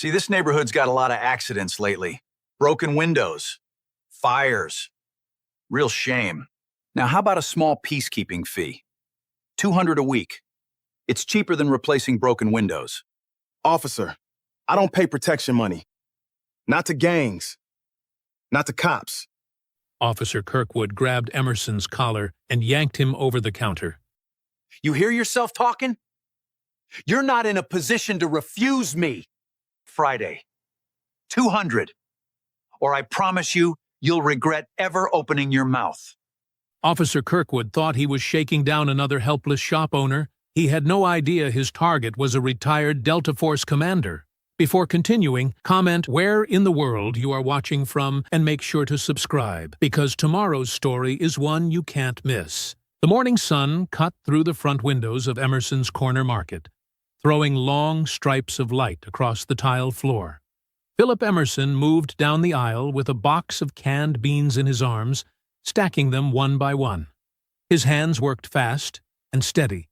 See, this neighborhood's got a lot of accidents lately. Broken windows, fires. Real shame. Now, how about a small peacekeeping fee? $200 a week. It's cheaper than replacing broken windows. Officer, I don't pay protection money. Not to gangs. Not to cops. Officer Kirkwood grabbed Emerson's collar and yanked him over the counter. You hear yourself talking? You're not in a position to refuse me. Friday. $200. Or I promise you, you'll regret ever opening your mouth. Officer Kirkwood thought he was shaking down another helpless shop owner. He had no idea his target was a retired Delta Force commander. Before continuing, comment where in the world you are watching from and make sure to subscribe, because tomorrow's story is one you can't miss. The morning sun cut through the front windows of Emerson's Corner Market, throwing long stripes of light across the tile floor. Philip Emerson moved down the aisle with a box of canned beans in his arms, stacking them one by one. His hands worked fast and steady,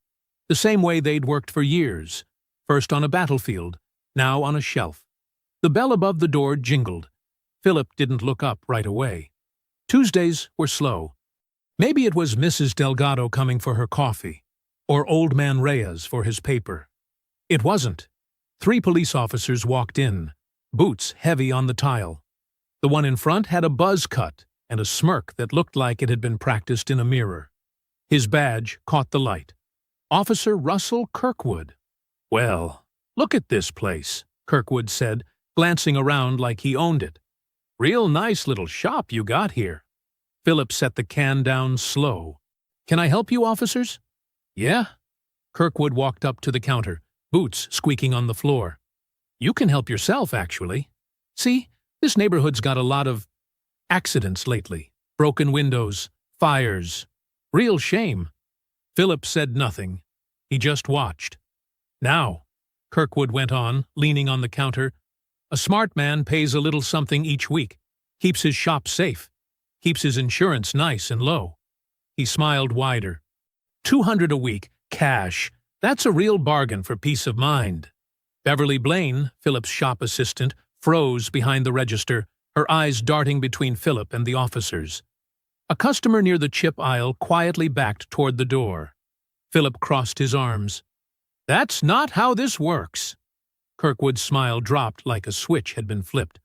the same way they'd worked for years, first on a battlefield, now on a shelf. The bell above the door jingled. Philip didn't look up right away. Tuesdays were slow. Maybe it was Mrs. Delgado coming for her coffee, or Old Man Reyes for his paper. It wasn't. 3 police officers walked in, boots heavy on the tile. The one in front had a buzz cut and a smirk that looked like it had been practiced in a mirror. His badge caught the light. Officer Russell Kirkwood. Well, look at this place, Kirkwood said, glancing around like he owned it. Real nice little shop you got here. Philip set the can down slow. Can I help you, officers? Yeah. Kirkwood walked up to the counter, boots squeaking on the floor. You can help yourself, actually. See, this neighborhood's got a lot of accidents lately. Broken windows, fires. Real shame. Philip said nothing. He just watched. Now, Kirkwood went on, leaning on the counter, a smart man pays a little something each week, keeps his shop safe, keeps his insurance nice and low. He smiled wider. $200 a week, cash. That's a real bargain for peace of mind. Beverly Blaine, Philip's shop assistant, froze behind the register, her eyes darting between Philip and the officers. A customer near the chip aisle quietly backed toward the door. Philip crossed his arms. That's not how this works. Kirkwood's smile dropped like a switch had been flipped.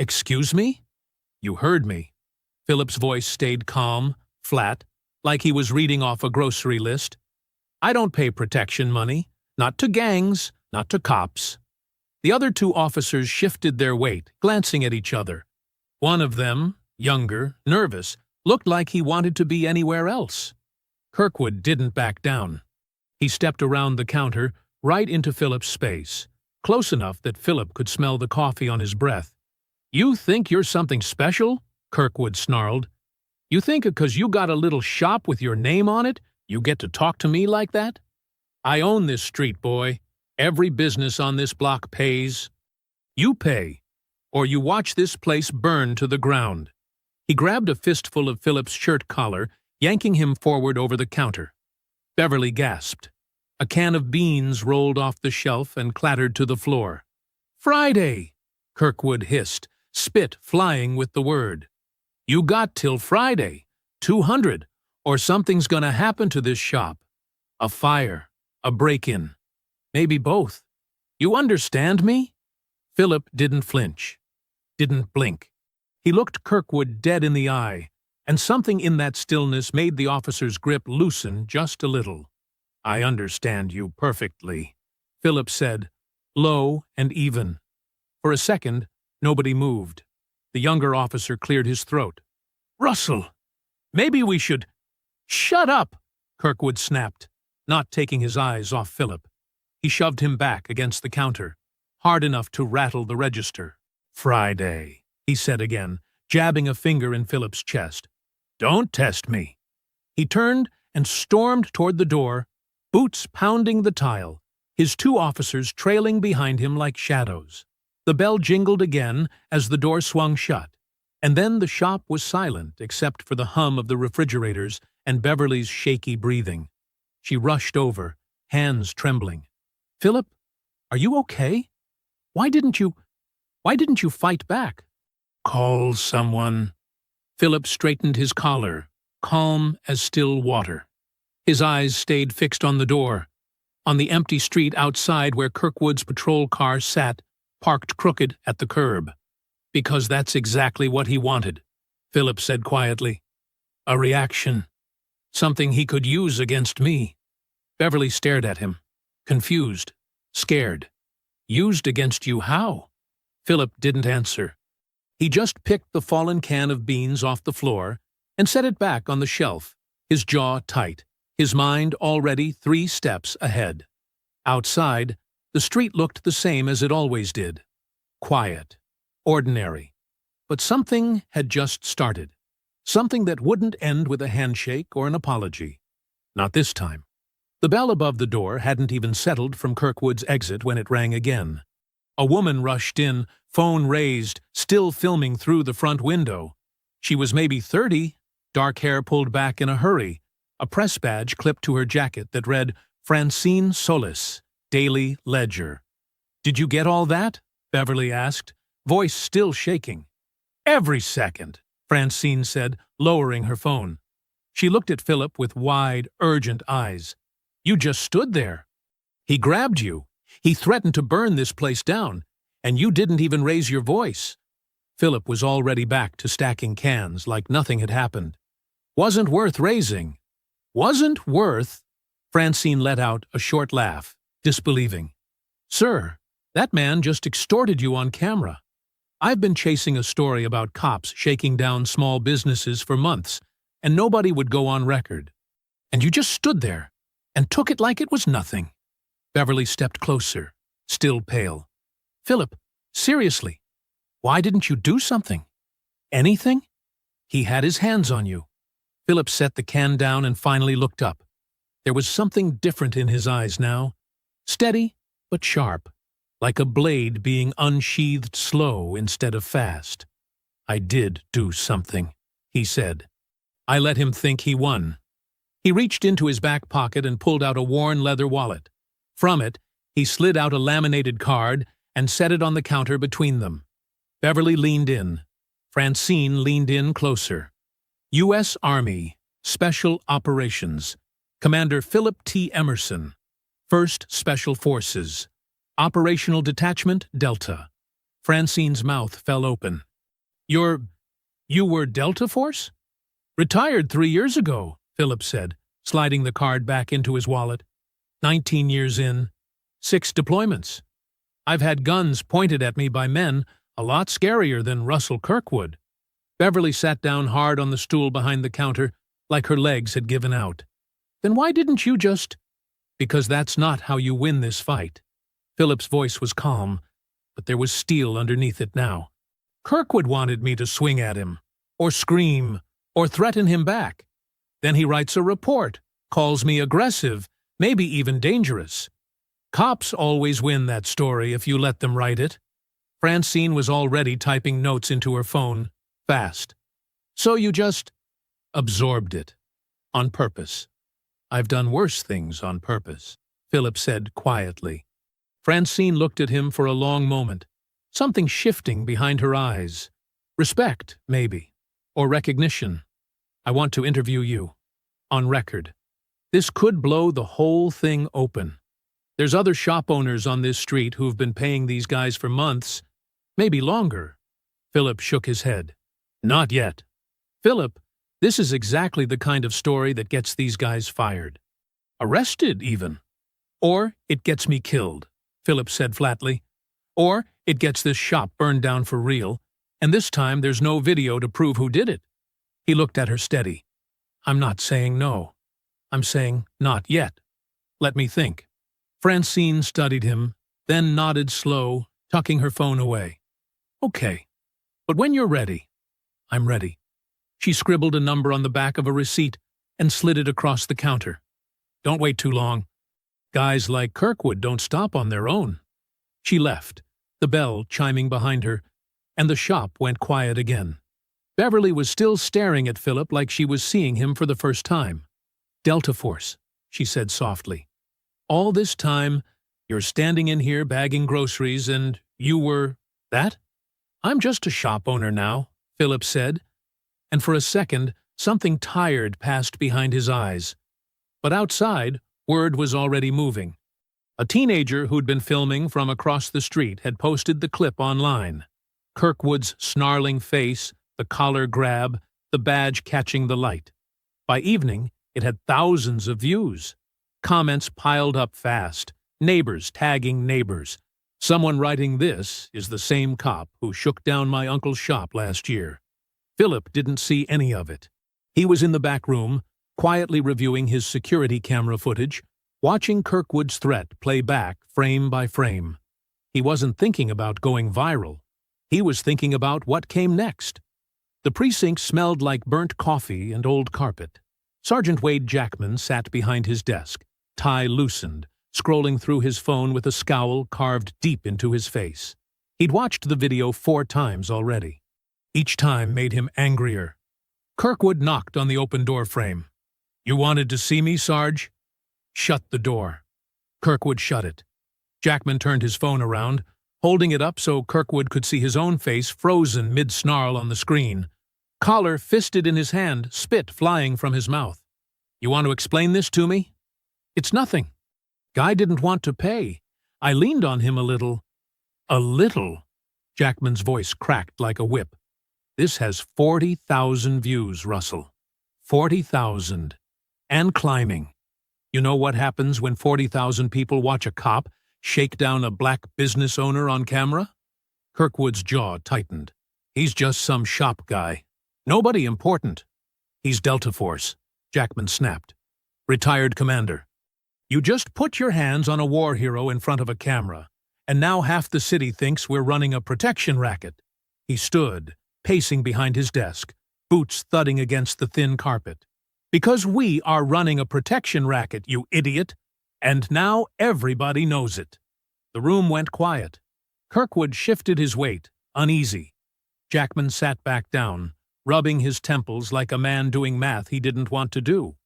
Excuse me? You heard me. Philip's voice stayed calm, flat, like he was reading off a grocery list. I don't pay protection money. Not to gangs, not to cops. The other 2 officers shifted their weight, glancing at each other. One of them, younger, nervous, looked like he wanted to be anywhere else. Kirkwood didn't back down. He stepped around the counter, right into Philip's space, close enough that Philip could smell the coffee on his breath. You think you're something special? Kirkwood snarled. You think because you got a little shop with your name on it, you get to talk to me like that? I own this street, boy. Every business on this block pays. You pay, or you watch this place burn to the ground. He grabbed a fistful of Philip's shirt collar, yanking him forward over the counter. Beverly gasped. A can of beans rolled off the shelf and clattered to the floor. Friday, Kirkwood hissed, spit flying with the word. You got till Friday, 200, or something's gonna happen to this shop. A fire, a break-in, maybe both. You understand me? Philip didn't flinch, didn't blink. He looked Kirkwood dead in the eye, and something in that stillness made the officer's grip loosen just a little. I understand you perfectly, Philip said, low and even. For a second, nobody moved. The younger officer cleared his throat. Russell, maybe we should— Shut up, Kirkwood snapped, not taking his eyes off Philip. He shoved him back against the counter, hard enough to rattle the register. Friday, he said again, jabbing a finger in Philip's chest. Don't test me. He turned and stormed toward the door, boots pounding the tile, his 2 officers trailing behind him like shadows. The bell jingled again as the door swung shut, and then the shop was silent except for the hum of the refrigerators and Beverly's shaky breathing. She rushed over, hands trembling. Philip, are you okay? Why didn't you fight back? Call someone. Philip straightened his collar, calm as still water. His eyes stayed fixed on the door, on the empty street outside where Kirkwood's patrol car sat, parked crooked at the curb. Because that's exactly what he wanted, Philip said quietly. A reaction. Something he could use against me. Beverly stared at him, confused, scared. Used against you how? Philip didn't answer. He just picked the fallen can of beans off the floor and set it back on the shelf, his jaw tight, his mind already 3 steps ahead. Outside, the street looked the same as it always did. Quiet, ordinary. But something had just started. Something that wouldn't end with a handshake or an apology. Not this time. The bell above the door hadn't even settled from Kirkwood's exit when it rang again. A woman rushed in, phone raised, still filming through the front window. She was maybe 30, dark hair pulled back in a hurry, a press badge clipped to her jacket that read, Francine Solis, Daily Ledger. Did you get all that? Beverly asked, voice still shaking. Every second, Francine said, lowering her phone. She looked at Philip with wide, urgent eyes. You just stood there. He grabbed you. He threatened to burn this place down, and you didn't even raise your voice. Philip was already back to stacking cans like nothing had happened. Wasn't worth raising. Wasn't worth... Francine let out a short laugh, disbelieving. Sir, that man just extorted you on camera. I've been chasing a story about cops shaking down small businesses for months, and nobody would go on record. And you just stood there and took it like it was nothing. Beverly stepped closer, still pale. Philip, seriously, why didn't you do something? Anything? He had his hands on you. Philip set the can down and finally looked up. There was something different in his eyes now. Steady, but sharp, like a blade being unsheathed slow instead of fast. I did do something, he said. I let him think he won. He reached into his back pocket and pulled out a worn leather wallet. From it, he slid out a laminated card and set it on the counter between them. Beverly leaned in. Francine leaned in closer. U.S. Army, Special Operations, Commander Philip T. Emerson, 1st Special Forces, Operational Detachment Delta. Francine's mouth fell open. You were Delta Force? Retired 3 years ago, Philip said, sliding the card back into his wallet. 19 years in, 6 deployments. I've had guns pointed at me by men a lot scarier than Russell Kirkwood. Beverly sat down hard on the stool behind the counter, like her legs had given out. Then why didn't you just... Because that's not how you win this fight. Philip's voice was calm, but there was steel underneath it now. Kirkwood wanted me to swing at him, or scream, or threaten him back. Then he writes a report, calls me aggressive, maybe even dangerous. Cops always win that story if you let them write it. Francine was already typing notes into her phone, fast. So you just absorbed it. On purpose. I've done worse things on purpose, Philip said quietly. Francine looked at him for a long moment, something shifting behind her eyes. Respect, maybe, or recognition. I want to interview you. On record. This could blow the whole thing open. There's other shop owners on this street who've been paying these guys for months, maybe longer. Philip shook his head. Not yet. Philip, this is exactly the kind of story that gets these guys fired. Arrested, even. Or it gets me killed, Philip said flatly. Or it gets this shop burned down for real, and this time there's no video to prove who did it. He looked at her steady. I'm not saying no. I'm saying not yet. Let me think. Francine studied him, then nodded slow, tucking her phone away. Okay, but when you're ready, I'm ready. She scribbled a number on the back of a receipt and slid it across the counter. Don't wait too long. Guys like Kirkwood don't stop on their own. She left, the bell chiming behind her, and the shop went quiet again. Beverly was still staring at Philip like she was seeing him for the first time. Delta Force, she said softly. All this time, you're standing in here bagging groceries and You were that? I'm just a shop owner now, Philip said, and for a second something tired passed behind his eyes. But outside, word was already moving. A teenager who'd been filming from across the street had posted the clip online. Kirkwood's snarling face, the collar grab, the badge catching the light. By evening, it had thousands of views. Comments piled up fast, neighbors tagging neighbors. Someone writing, "This is the same cop who shook down my uncle's shop last year." Philip didn't see any of it. He was in the back room, quietly reviewing his security camera footage, watching Kirkwood's threat play back frame by frame. He wasn't thinking about going viral. He was thinking about what came next. The precinct smelled like burnt coffee and old carpet. Sergeant Wade Jackman sat behind his desk, tie loosened, scrolling through his phone with a scowl carved deep into his face. He'd watched the video 4 times already. Each time made him angrier. Kirkwood knocked on the open door frame. "You wanted to see me, Sarge?" "Shut the door." Kirkwood shut it. Jackman turned his phone around, holding it up so Kirkwood could see his own face frozen mid-snarl on the screen. Collar fisted in his hand, spit flying from his mouth. "You want to explain this to me?" "It's nothing. Guy didn't want to pay. I leaned on him a little." "A little?" Jackman's voice cracked like a whip. "This has 40,000 views, Russell. 40,000. And climbing. You know what happens when 40,000 people watch a cop shake down a black business owner on camera?" Kirkwood's jaw tightened. "He's just some shop guy. Nobody important." "He's Delta Force," Jackman snapped. "Retired commander. You just put your hands on a war hero in front of a camera, and now half the city thinks we're running a protection racket." He stood, pacing behind his desk, boots thudding against the thin carpet. "Because we are running a protection racket, you idiot! And now everybody knows it." The room went quiet. Kirkwood shifted his weight, uneasy. Jackman sat back down, rubbing his temples like a man doing math he didn't want to do.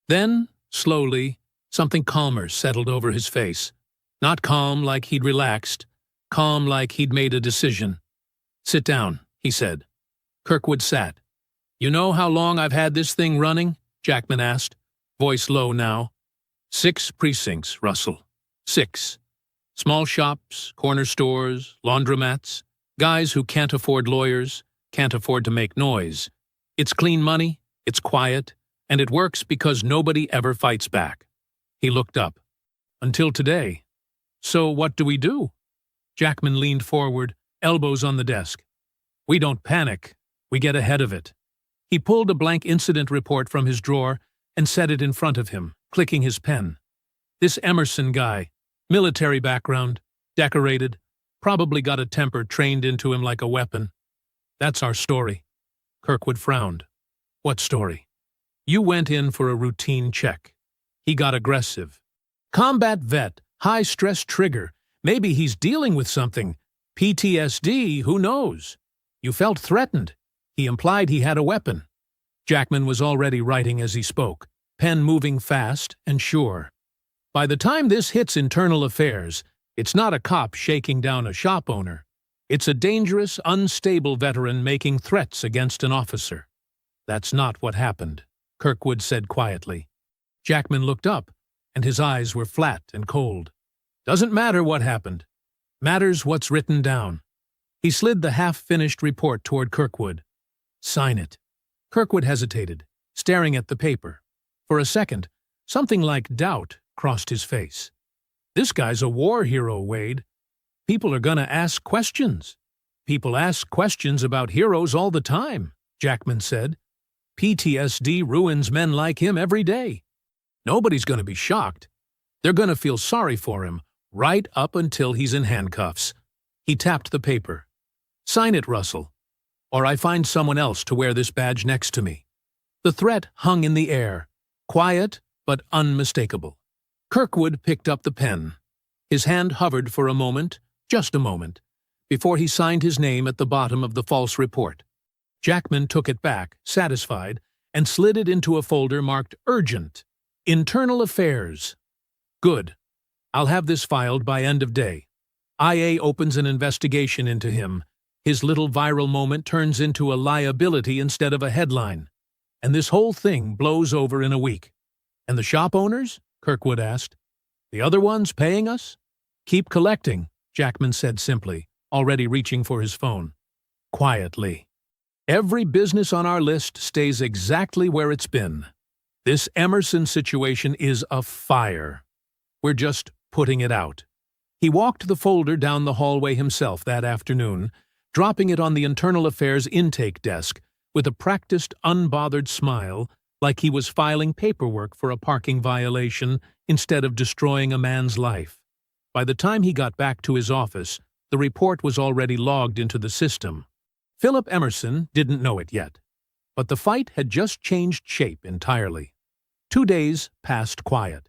Then, slowly, something calmer settled over his face. Not calm like he'd relaxed, calm like he'd made a decision. "Sit down," he said. Kirkwood sat. "You know how long I've had this thing running?" Jackman asked, voice low now. 6 precincts, Russell. 6. Small shops, corner stores, laundromats, guys who can't afford lawyers, can't afford to make noise. It's clean money, it's quiet, and it works because nobody ever fights back." He looked up. "Until today. So what do we do?" Jackman leaned forward, elbows on the desk. "We don't panic. We get ahead of it." He pulled a blank incident report from his drawer and set it in front of him, clicking his pen. "This Emerson guy, military background, decorated, probably got a temper trained into him like a weapon. That's our story." Kirkwood frowned. "What story?" "You went in for a routine check. He got aggressive. Combat vet, high-stress trigger. Maybe he's dealing with something. PTSD, who knows? You felt threatened. He implied he had a weapon." Jackman was already writing as he spoke, pen moving fast and sure. "By the time this hits internal affairs, it's not a cop shaking down a shop owner. It's a dangerous, unstable veteran making threats against an officer." "That's not what happened," Kirkwood said quietly. Jackman looked up, and his eyes were flat and cold. "Doesn't matter what happened. Matters what's written down." He slid the half-finished report toward Kirkwood. "Sign it." Kirkwood hesitated, staring at the paper. For a second, something like doubt crossed his face. "This guy's a war hero, Wade. People are gonna ask questions." "People ask questions about heroes all the time," Jackman said. "PTSD ruins men like him every day. Nobody's gonna be shocked. They're gonna feel sorry for him, right up until he's in handcuffs." He tapped the paper. "Sign it, Russell, or I find someone else to wear this badge next to me." The threat hung in the air, quiet but unmistakable. Kirkwood picked up the pen. His hand hovered for a moment, just a moment, before he signed his name at the bottom of the false report. Jackman took it back, satisfied, and slid it into a folder marked Urgent. Internal Affairs. "Good. I'll have this filed by end of day." IA opens an investigation into him. His little viral moment turns into a liability instead of a headline. And this whole thing blows over in a week. And the shop owners? Kirkwood asked. The other ones paying us? Keep collecting, Jackman said simply, already reaching for his phone. Quietly. Every business on our list stays exactly where it's been. This Emerson situation is a fire. We're just putting it out. He walked the folder down the hallway himself that afternoon, dropping it on the Internal Affairs intake desk with a practiced, unbothered smile, like he was filing paperwork for a parking violation instead of destroying a man's life. By the time he got back to his office, the report was already logged into the system. Philip Emerson didn't know it yet, but the fight had just changed shape entirely. 2 days passed quiet.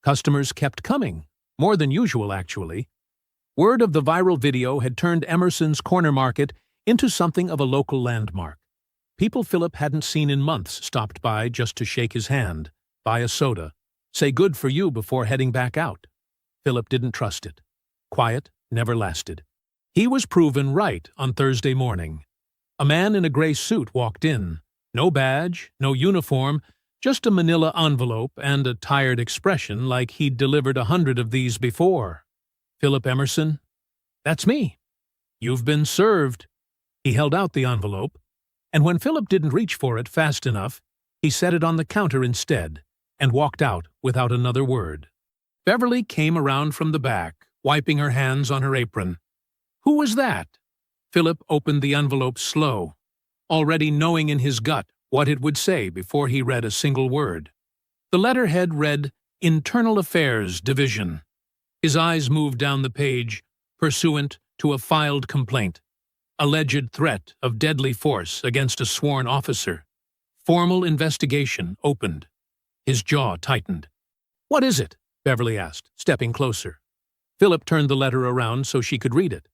Customers kept coming, more than usual actually. Word of the viral video had turned Emerson's corner market into something of a local landmark. People Philip hadn't seen in months stopped by just to shake his hand, buy a soda, say good for you before heading back out. Philip didn't trust it. Quiet never lasted. He was proven right on Thursday morning. A man in a gray suit walked in. No badge, no uniform, just a manila envelope and a tired expression like he'd delivered 100 of these before. Philip Emerson? That's me. You've been served. He held out the envelope, and when Philip didn't reach for it fast enough, he set it on the counter instead and walked out without another word. Beverly came around from the back, wiping her hands on her apron. Who was that? Philip opened the envelope slow, already knowing in his gut what it would say before he read a single word. The letterhead read, Internal Affairs Division. His eyes moved down the page, pursuant to a filed complaint. Alleged threat of deadly force against a sworn officer. Formal investigation opened. His jaw tightened. What is it? Beverly asked, stepping closer. Philip turned the letter around so she could read it.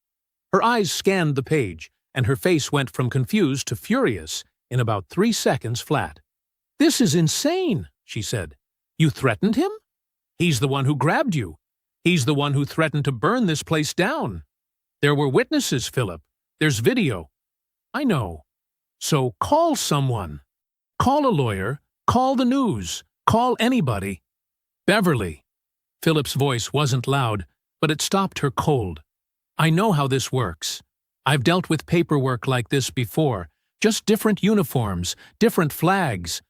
Her eyes scanned the page, and her face went from confused to furious in about 3 seconds flat. This is insane, she said. You threatened him? He's the one who grabbed you. He's the one who threatened to burn this place down. There were witnesses, Philip. There's video. I know. So call someone. Call a lawyer. Call the news. Call anybody. Beverly. Philip's voice wasn't loud, but it stopped her cold. I know how this works. I've dealt with paperwork like this before. Just different uniforms, different flags.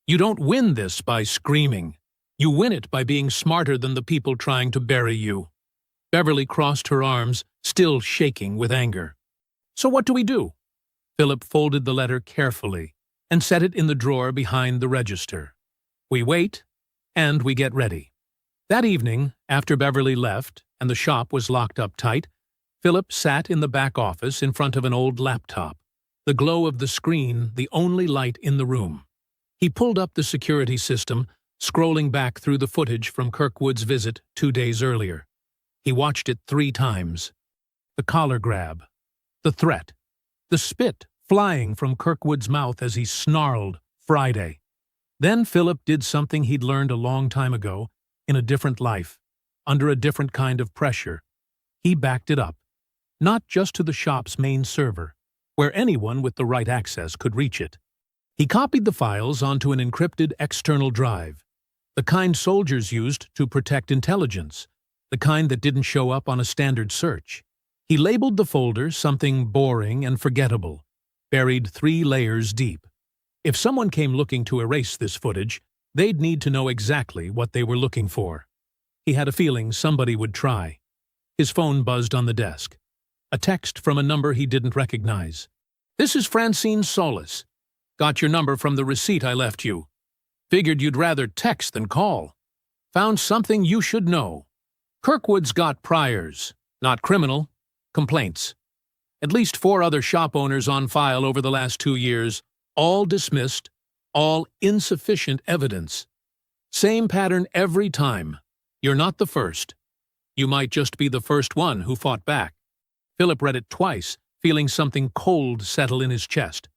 You don't win this by screaming. You win it by being smarter than the people trying to bury you. Beverly crossed her arms, still shaking with anger. So what do we do? Philip folded the letter carefully and set it in the drawer behind the register. We wait, and we get ready. That evening, after Beverly left and the shop was locked up tight, Philip sat in the back office in front of an old laptop, the glow of the screen the only light in the room. He pulled up the security system, scrolling back through the footage from Kirkwood's visit 2 days earlier. He watched it 3 times. The collar grab, the threat, the spit flying from Kirkwood's mouth as he snarled, Friday. Then Philip did something he'd learned a long time ago, in a different life, under a different kind of pressure. He backed it up. Not just to the shop's main server, where anyone with the right access could reach it. He copied the files onto an encrypted external drive, the kind soldiers used to protect intelligence, the kind that didn't show up on a standard search. He labeled the folder something boring and forgettable, buried 3 layers deep. If someone came looking to erase this footage, they'd need to know exactly what they were looking for. He had a feeling somebody would try. His phone buzzed on the desk. A text from a number he didn't recognize. This is Francine Solis. Got your number from the receipt I left you. Figured you'd rather text than call. Found something you should know. Kirkwood's got priors, not criminal, complaints. At least 4 other shop owners on file over the last 2 years, all dismissed, all insufficient evidence. Same pattern every time. You're not the first. You might just be the first one who fought back. Philip read it twice, feeling something cold settle in his chest.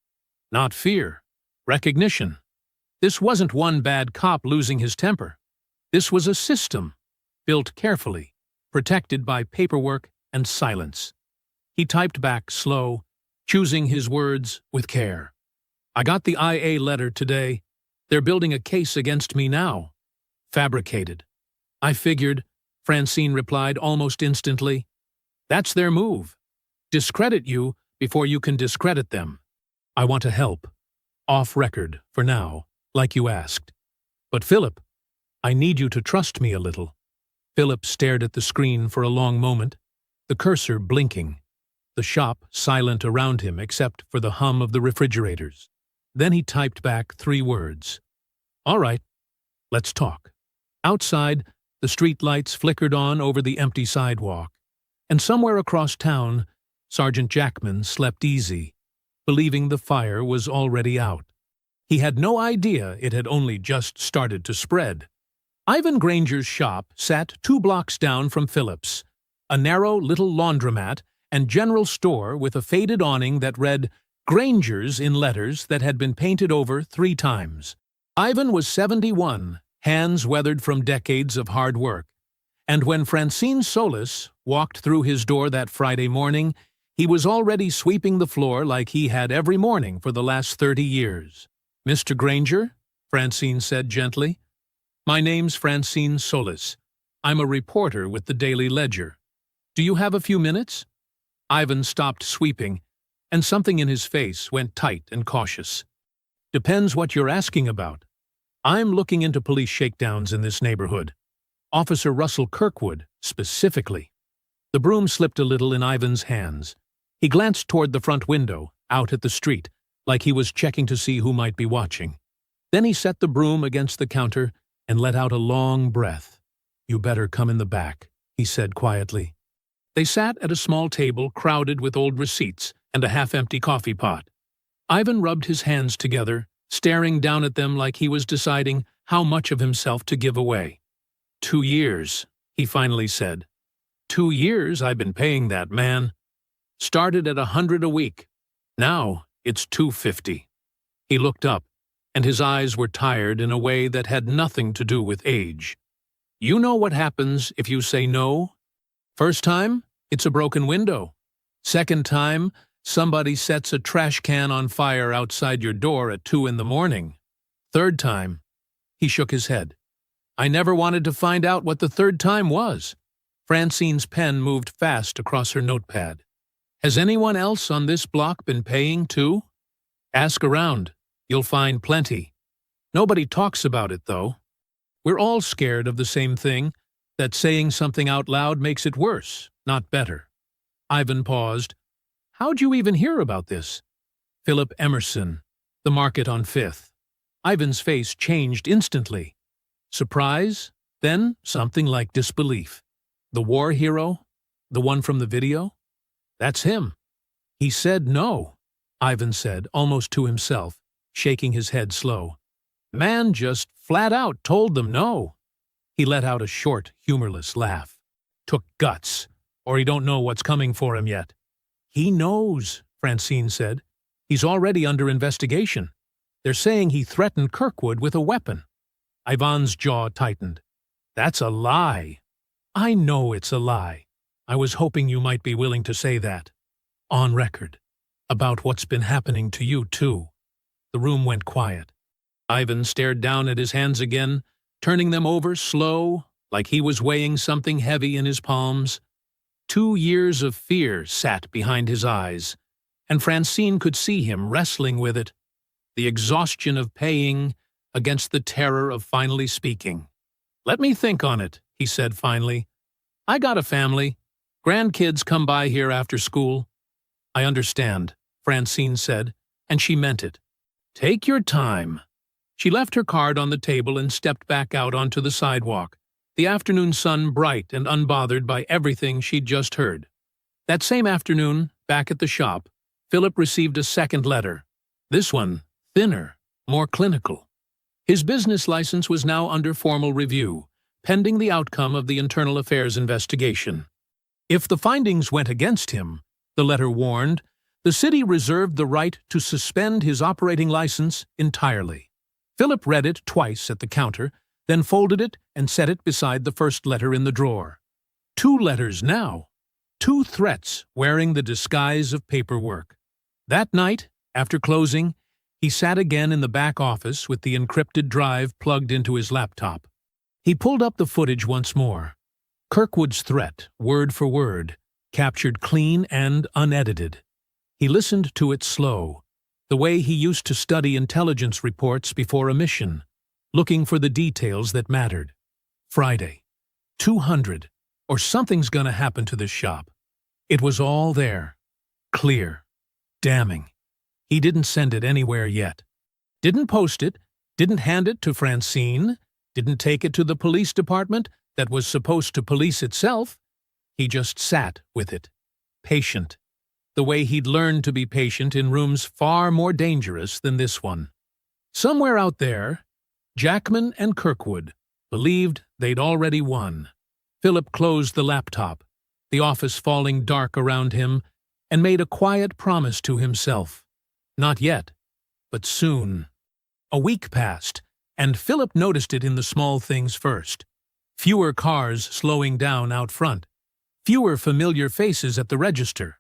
Not fear. Recognition. This wasn't one bad cop losing his temper. This was a system, built carefully, protected by paperwork and silence. He typed back slow, choosing his words with care. I got the IA letter today. They're building a case against me now. Fabricated. I figured, Francine replied almost instantly. That's their move. Discredit you before you can discredit them. I want to help. Off record, for now, like you asked. But Philip, I need you to trust me a little. Philip stared at the screen for a long moment, the cursor blinking, the shop silent around him except for the hum of the refrigerators. Then he typed back 3 words. All right, let's talk. Outside, the street lights flickered on over the empty sidewalk, and somewhere across town, Sergeant Jackman slept easy, believing the fire was already out. He had no idea it had only just started to spread. Ivan Granger's shop sat 2 blocks down from Philip's, a narrow little laundromat and general store with a faded awning that read Granger's in letters that had been painted over 3 times. Ivan was 71, hands weathered from decades of hard work, and when Francine Solis walked through his door that Friday morning, he was already sweeping the floor like he had every morning for the last 30 years. Mr. Granger, Francine said gently. My name's Francine Solis. I'm a reporter with the Daily Ledger. Do you have a few minutes? Ivan stopped sweeping, and something in his face went tight and cautious. Depends what you're asking about. I'm looking into police shakedowns in this neighborhood. Officer Russell Kirkwood, specifically. The broom slipped a little in Ivan's hands. He glanced toward the front window, out at the street, like he was checking to see who might be watching. Then he set the broom against the counter and let out a long breath. You better come in the back, he said quietly. They sat at a small table crowded with old receipts and a half-empty coffee pot. Ivan rubbed his hands together, staring down at them like he was deciding how much of himself to give away. 2 years, he finally said. 2 years I've been paying that man. Started at $100 a week. Now it's $250. He looked up, and his eyes were tired in a way that had nothing to do with age. You know what happens if you say no? First time, it's a broken window. Second time, somebody sets a trash can on fire outside your door at 2 a.m. Third time, he shook his head. I never wanted to find out what the third time was. Francine's pen moved fast across her notepad. Has anyone else on this block been paying too? Ask around. You'll find plenty. Nobody talks about it, though. We're all scared of the same thing, that saying something out loud makes it worse, not better. Ivan paused. How'd you even hear about this? Philip Emerson, The Market on 5th. Ivan's face changed instantly. Surprise, then something like disbelief. The war hero? The one from the video? That's him. He said no, Ivan said, almost to himself, shaking his head slow. Man just flat out told them no. He let out a short, humorless laugh. Took guts, or he don't know what's coming for him yet. He knows, Francine said. He's already under investigation. They're saying he threatened Kirkwood with a weapon. Ivan's jaw tightened. That's a lie. I know it's a lie. I was hoping you might be willing to say that. On record. About what's been happening to you, too. The room went quiet. Ivan stared down at his hands again, turning them over slow, like he was weighing something heavy in his palms. 2 years of fear sat behind his eyes, and Francine could see him wrestling with it. The exhaustion of paying against the terror of finally speaking. Let me think on it, he said finally. I got a family. Grandkids come by here after school. I understand, Francine said, and she meant it. Take your time. She left her card on the table and stepped back out onto the sidewalk, the afternoon sun bright and unbothered by everything she'd just heard. That same afternoon, back at the shop, Philip received a second letter. This one, thinner, more clinical. His business license was now under formal review, pending the outcome of the Internal Affairs investigation. If the findings went against him, the letter warned, the city reserved the right to suspend his operating license entirely. Philip read it twice at the counter, then folded it and set it beside the first letter in the drawer. 2 letters now. 2 threats wearing the disguise of paperwork. That night, after closing, he sat again in the back office with the encrypted drive plugged into his laptop. He pulled up the footage once more. Kirkwood's threat, word for word, captured clean and unedited. He listened to it slow, the way he used to study intelligence reports before a mission, looking for the details that mattered. Friday. 200, or something's gonna happen to this shop. It was all there. Clear. Damning. He didn't send it anywhere yet. Didn't post it, didn't hand it to Francine, didn't take it to the police department that was supposed to police itself. He just sat with it. Patient. The way he'd learned to be patient in rooms far more dangerous than this one. Somewhere out there, Jackman and Kirkwood believed they'd already won. Philip closed the laptop, the office falling dark around him, and made a quiet promise to himself. Not yet, but soon. A week passed, and Philip noticed it in the small things first. Fewer cars slowing down out front. Fewer familiar faces at the register.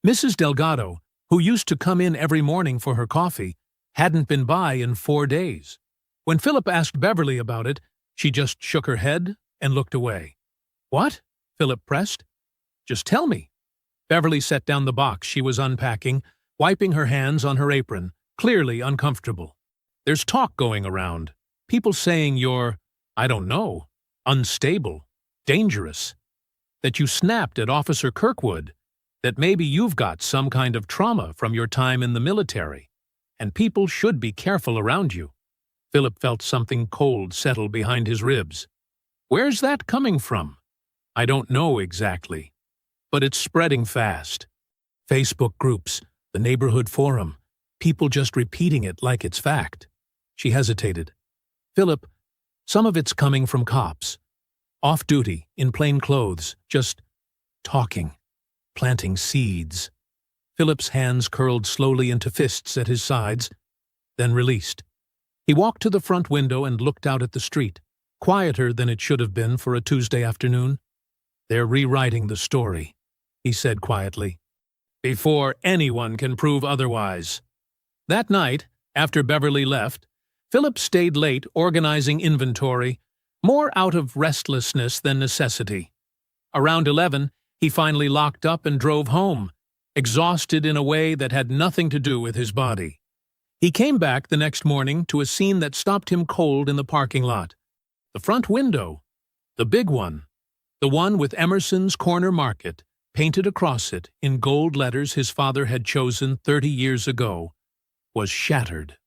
Mrs. Delgado, who used to come in every morning for her coffee, hadn't been by in 4 days. When Philip asked Beverly about it, she just shook her head and looked away. "What?" Philip pressed. "Just tell me." Beverly set down the box she was unpacking, wiping her hands on her apron, clearly uncomfortable. "There's talk going around. People saying you're, I don't know, unstable, dangerous. That you snapped at Officer Kirkwood. That maybe you've got some kind of trauma from your time in the military. And people should be careful around you." Philip felt something cold settle behind his ribs. "Where's that coming from?" "I don't know exactly. But it's spreading fast. Facebook groups, the neighborhood forum, people just repeating it like it's fact." She hesitated. "Philip, some of it's coming from cops. Off-duty, in plain clothes, just talking, planting seeds." Philip's hands curled slowly into fists at his sides, then released. He walked to the front window and looked out at the street, quieter than it should have been for a Tuesday afternoon. "They're rewriting the story," he said quietly, "before anyone can prove otherwise." That night, after Beverly left, Philip stayed late organizing inventory, more out of restlessness than necessity. Around 11, he finally locked up and drove home, exhausted in a way that had nothing to do with his body. He came back the next morning to a scene that stopped him cold in the parking lot. The front window, the big one, the one with Emerson's Corner Market, painted across it in gold letters his father had chosen 30 years ago, was shattered.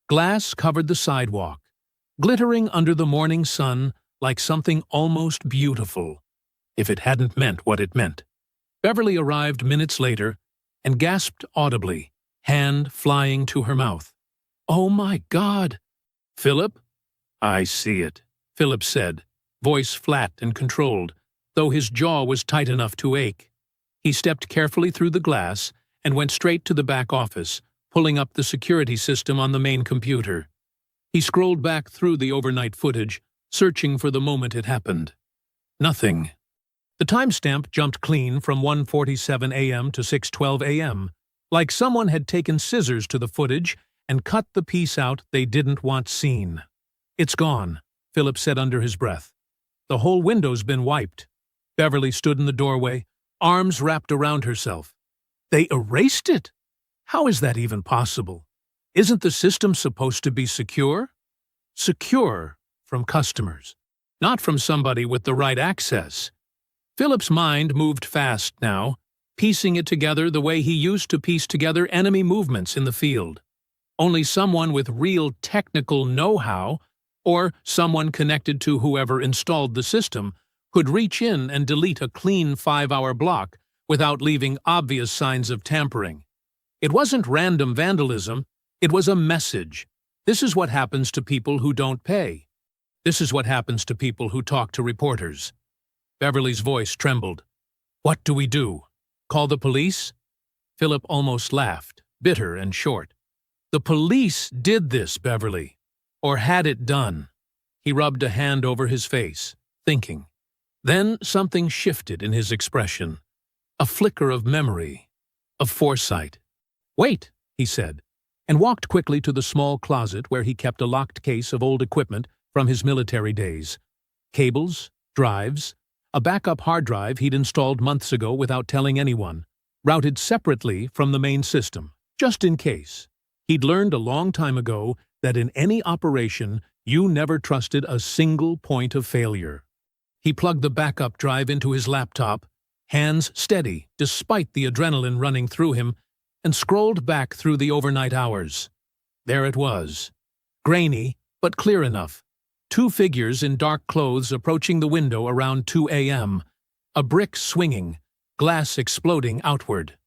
Glass covered the sidewalk, glittering under the morning sun like something almost beautiful, if it hadn't meant what it meant. Beverly arrived minutes later and gasped audibly, hand flying to her mouth. "Oh my God!" "Philip?" "I see it," Philip said, voice flat and controlled, though his jaw was tight enough to ache. He stepped carefully through the glass and went straight to the back office, pulling up the security system on the main computer. He scrolled back through the overnight footage, searching for the moment it happened. Nothing. The timestamp jumped clean from 1:47 a.m. to 6:12 a.m., like someone had taken scissors to the footage and cut the piece out they didn't want seen. "It's gone," Philip said under his breath. "The whole window's been wiped." Beverly stood in the doorway, arms wrapped around herself. "They erased it? How is that even possible? Isn't the system supposed to be secure?" "Secure from customers, not from somebody with the right access." Philip's mind moved fast now, piecing it together the way he used to piece together enemy movements in the field. Only someone with real technical know-how, or someone connected to whoever installed the system, could reach in and delete a clean 5-hour block without leaving obvious signs of tampering. It wasn't random vandalism, it was a message. This is what happens to people who don't pay. This is what happens to people who talk to reporters. Beverly's voice trembled. "What do we do? Call the police?" Philip almost laughed, bitter and short. "The police did this, Beverly, or had it done." He rubbed a hand over his face, thinking. Then something shifted in his expression. A flicker of memory, of foresight. "Wait," he said, and walked quickly to the small closet where he kept a locked case of old equipment from his military days. Cables, drives, a backup hard drive he'd installed months ago without telling anyone, routed separately from the main system, just in case. He'd learned a long time ago that in any operation, you never trusted a single point of failure. He plugged the backup drive into his laptop, hands steady despite the adrenaline running through him, and scrolled back through the overnight hours. There it was. Grainy, but clear enough. Two figures in dark clothes approaching the window around 2 a.m., a brick swinging, glass exploding outward.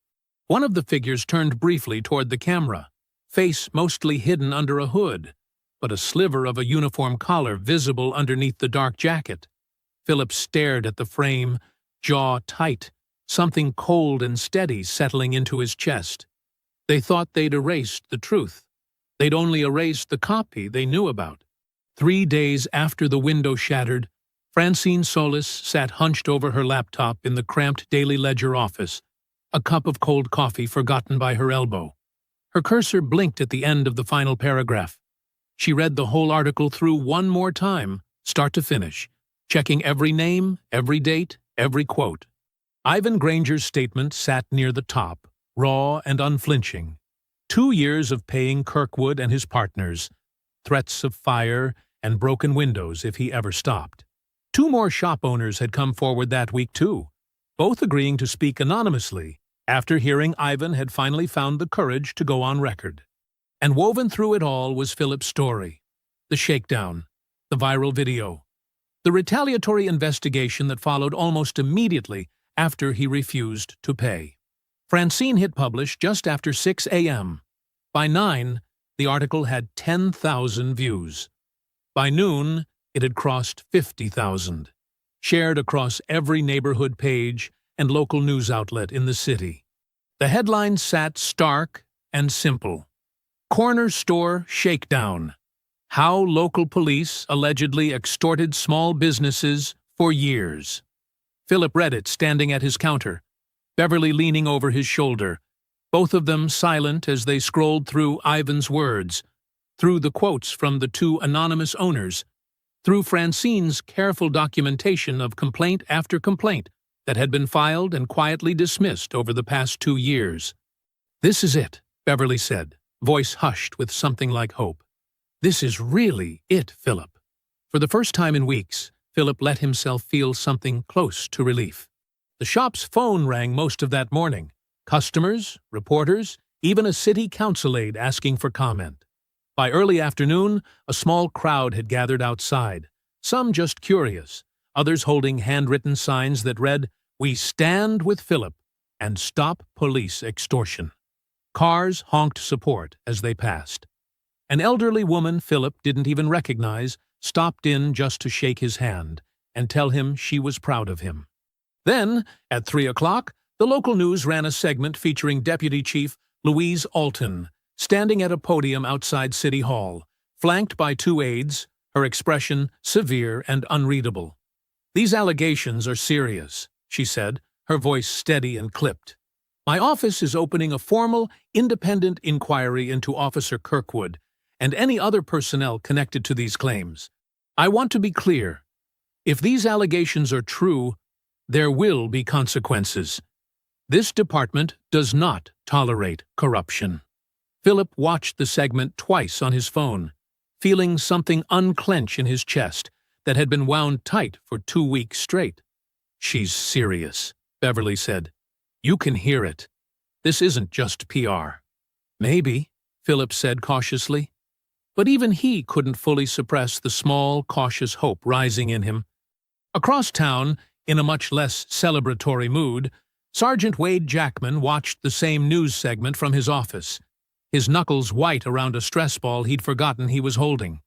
One of the figures turned briefly toward the camera, face mostly hidden under a hood, but a sliver of a uniform collar visible underneath the dark jacket. Philip stared at the frame, jaw tight, something cold and steady settling into his chest. They thought they'd erased the truth. They'd only erased the copy they knew about. 3 days after the window shattered, Francine Solis sat hunched over her laptop in the cramped Daily Ledger office, a cup of cold coffee forgotten by her elbow. Her cursor blinked at the end of the final paragraph. She read the whole article through one more time, start to finish, checking every name, every date, every quote. Ivan Granger's statement sat near the top, raw and unflinching. 2 years of paying Kirkwood and his partners, threats of fire and broken windows if he ever stopped. 2 more shop owners had come forward that week too, both agreeing to speak anonymously after hearing Ivan had finally found the courage to go on record. And woven through it all was Philip's story, the shakedown, the viral video, the retaliatory investigation that followed almost immediately after he refused to pay. Francine hit publish just after 6 a.m. By 9, the article had 10,000 views. By noon, it had crossed 50,000, shared across every neighborhood page and local news outlet in the city. The headline sat stark and simple. Corner Store Shakedown. How local police allegedly extorted small businesses for years. Philip read it standing at his counter, Beverly leaning over his shoulder, both of them silent as they scrolled through Ivan's words, through the quotes from the 2 anonymous owners, through Francine's careful documentation of complaint after complaint that had been filed and quietly dismissed over the past 2 years. "This is it," Beverly said, voice hushed with something like hope. "This is really it, Philip." For the first time in weeks, Philip let himself feel something close to relief. The shop's phone rang most of that morning. Customers, reporters, even a city council aide asking for comment. By early afternoon, a small crowd had gathered outside, some just curious, others holding handwritten signs that read, "We stand with Philip," and "Stop Police Extortion." Cars honked support as they passed. An elderly woman Philip didn't even recognize stopped in just to shake his hand and tell him she was proud of him. Then, at 3 o'clock, the local news ran a segment featuring Deputy Chief Louise Alton, standing at a podium outside City Hall, flanked by 2 aides, her expression severe and unreadable. "These allegations are serious," she said, her voice steady and clipped. "My office is opening a formal, independent inquiry into Officer Kirkwood and any other personnel connected to these claims. I want to be clear. If these allegations are true, there will be consequences. This department does not tolerate corruption." Philip watched the segment twice on his phone, feeling something unclench in his chest that had been wound tight for 2 weeks straight. "She's serious," Beverly said. "You can hear it. This isn't just PR." "Maybe," Philip said cautiously. But even he couldn't fully suppress the small, cautious hope rising in him. Across town, in a much less celebratory mood, Sergeant Wade Jackman watched the same news segment from his office, his knuckles white around a stress ball he'd forgotten he was holding.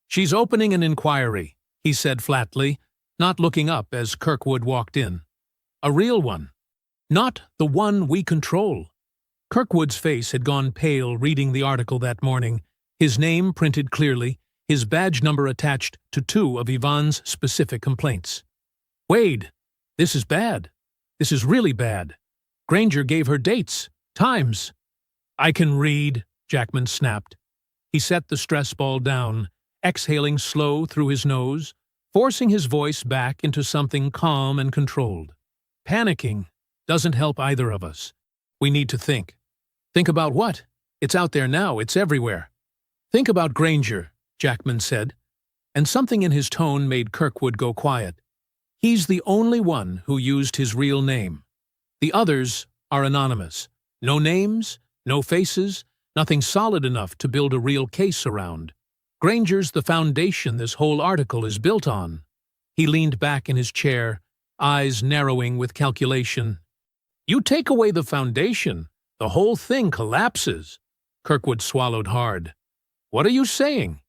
"She's opening an inquiry," he said flatly, not looking up as Kirkwood walked in. "A real one. Not the one we control." Kirkwood's face had gone pale reading the article that morning, his name printed clearly, his badge number attached to 2 of Yvonne's specific complaints. "Wade, this is bad. This is really bad. Granger gave her dates, times. I can read, Jackman snapped. He set the stress ball down, exhaling slow through his nose, forcing his voice back into something calm and controlled. Panicking doesn't help either of us. We need to think. Think about what? It's out there now, it's everywhere. Think about Granger, Jackman said, and something in his tone made Kirkwood go quiet. He's the only one who used his real name. The others are anonymous. No names, no faces, nothing solid enough to build a real case around. Granger's the foundation this whole article is built on. He leaned back in his chair, eyes narrowing with calculation. You take away the foundation, the whole thing collapses. Kirkwood swallowed hard. What are you saying?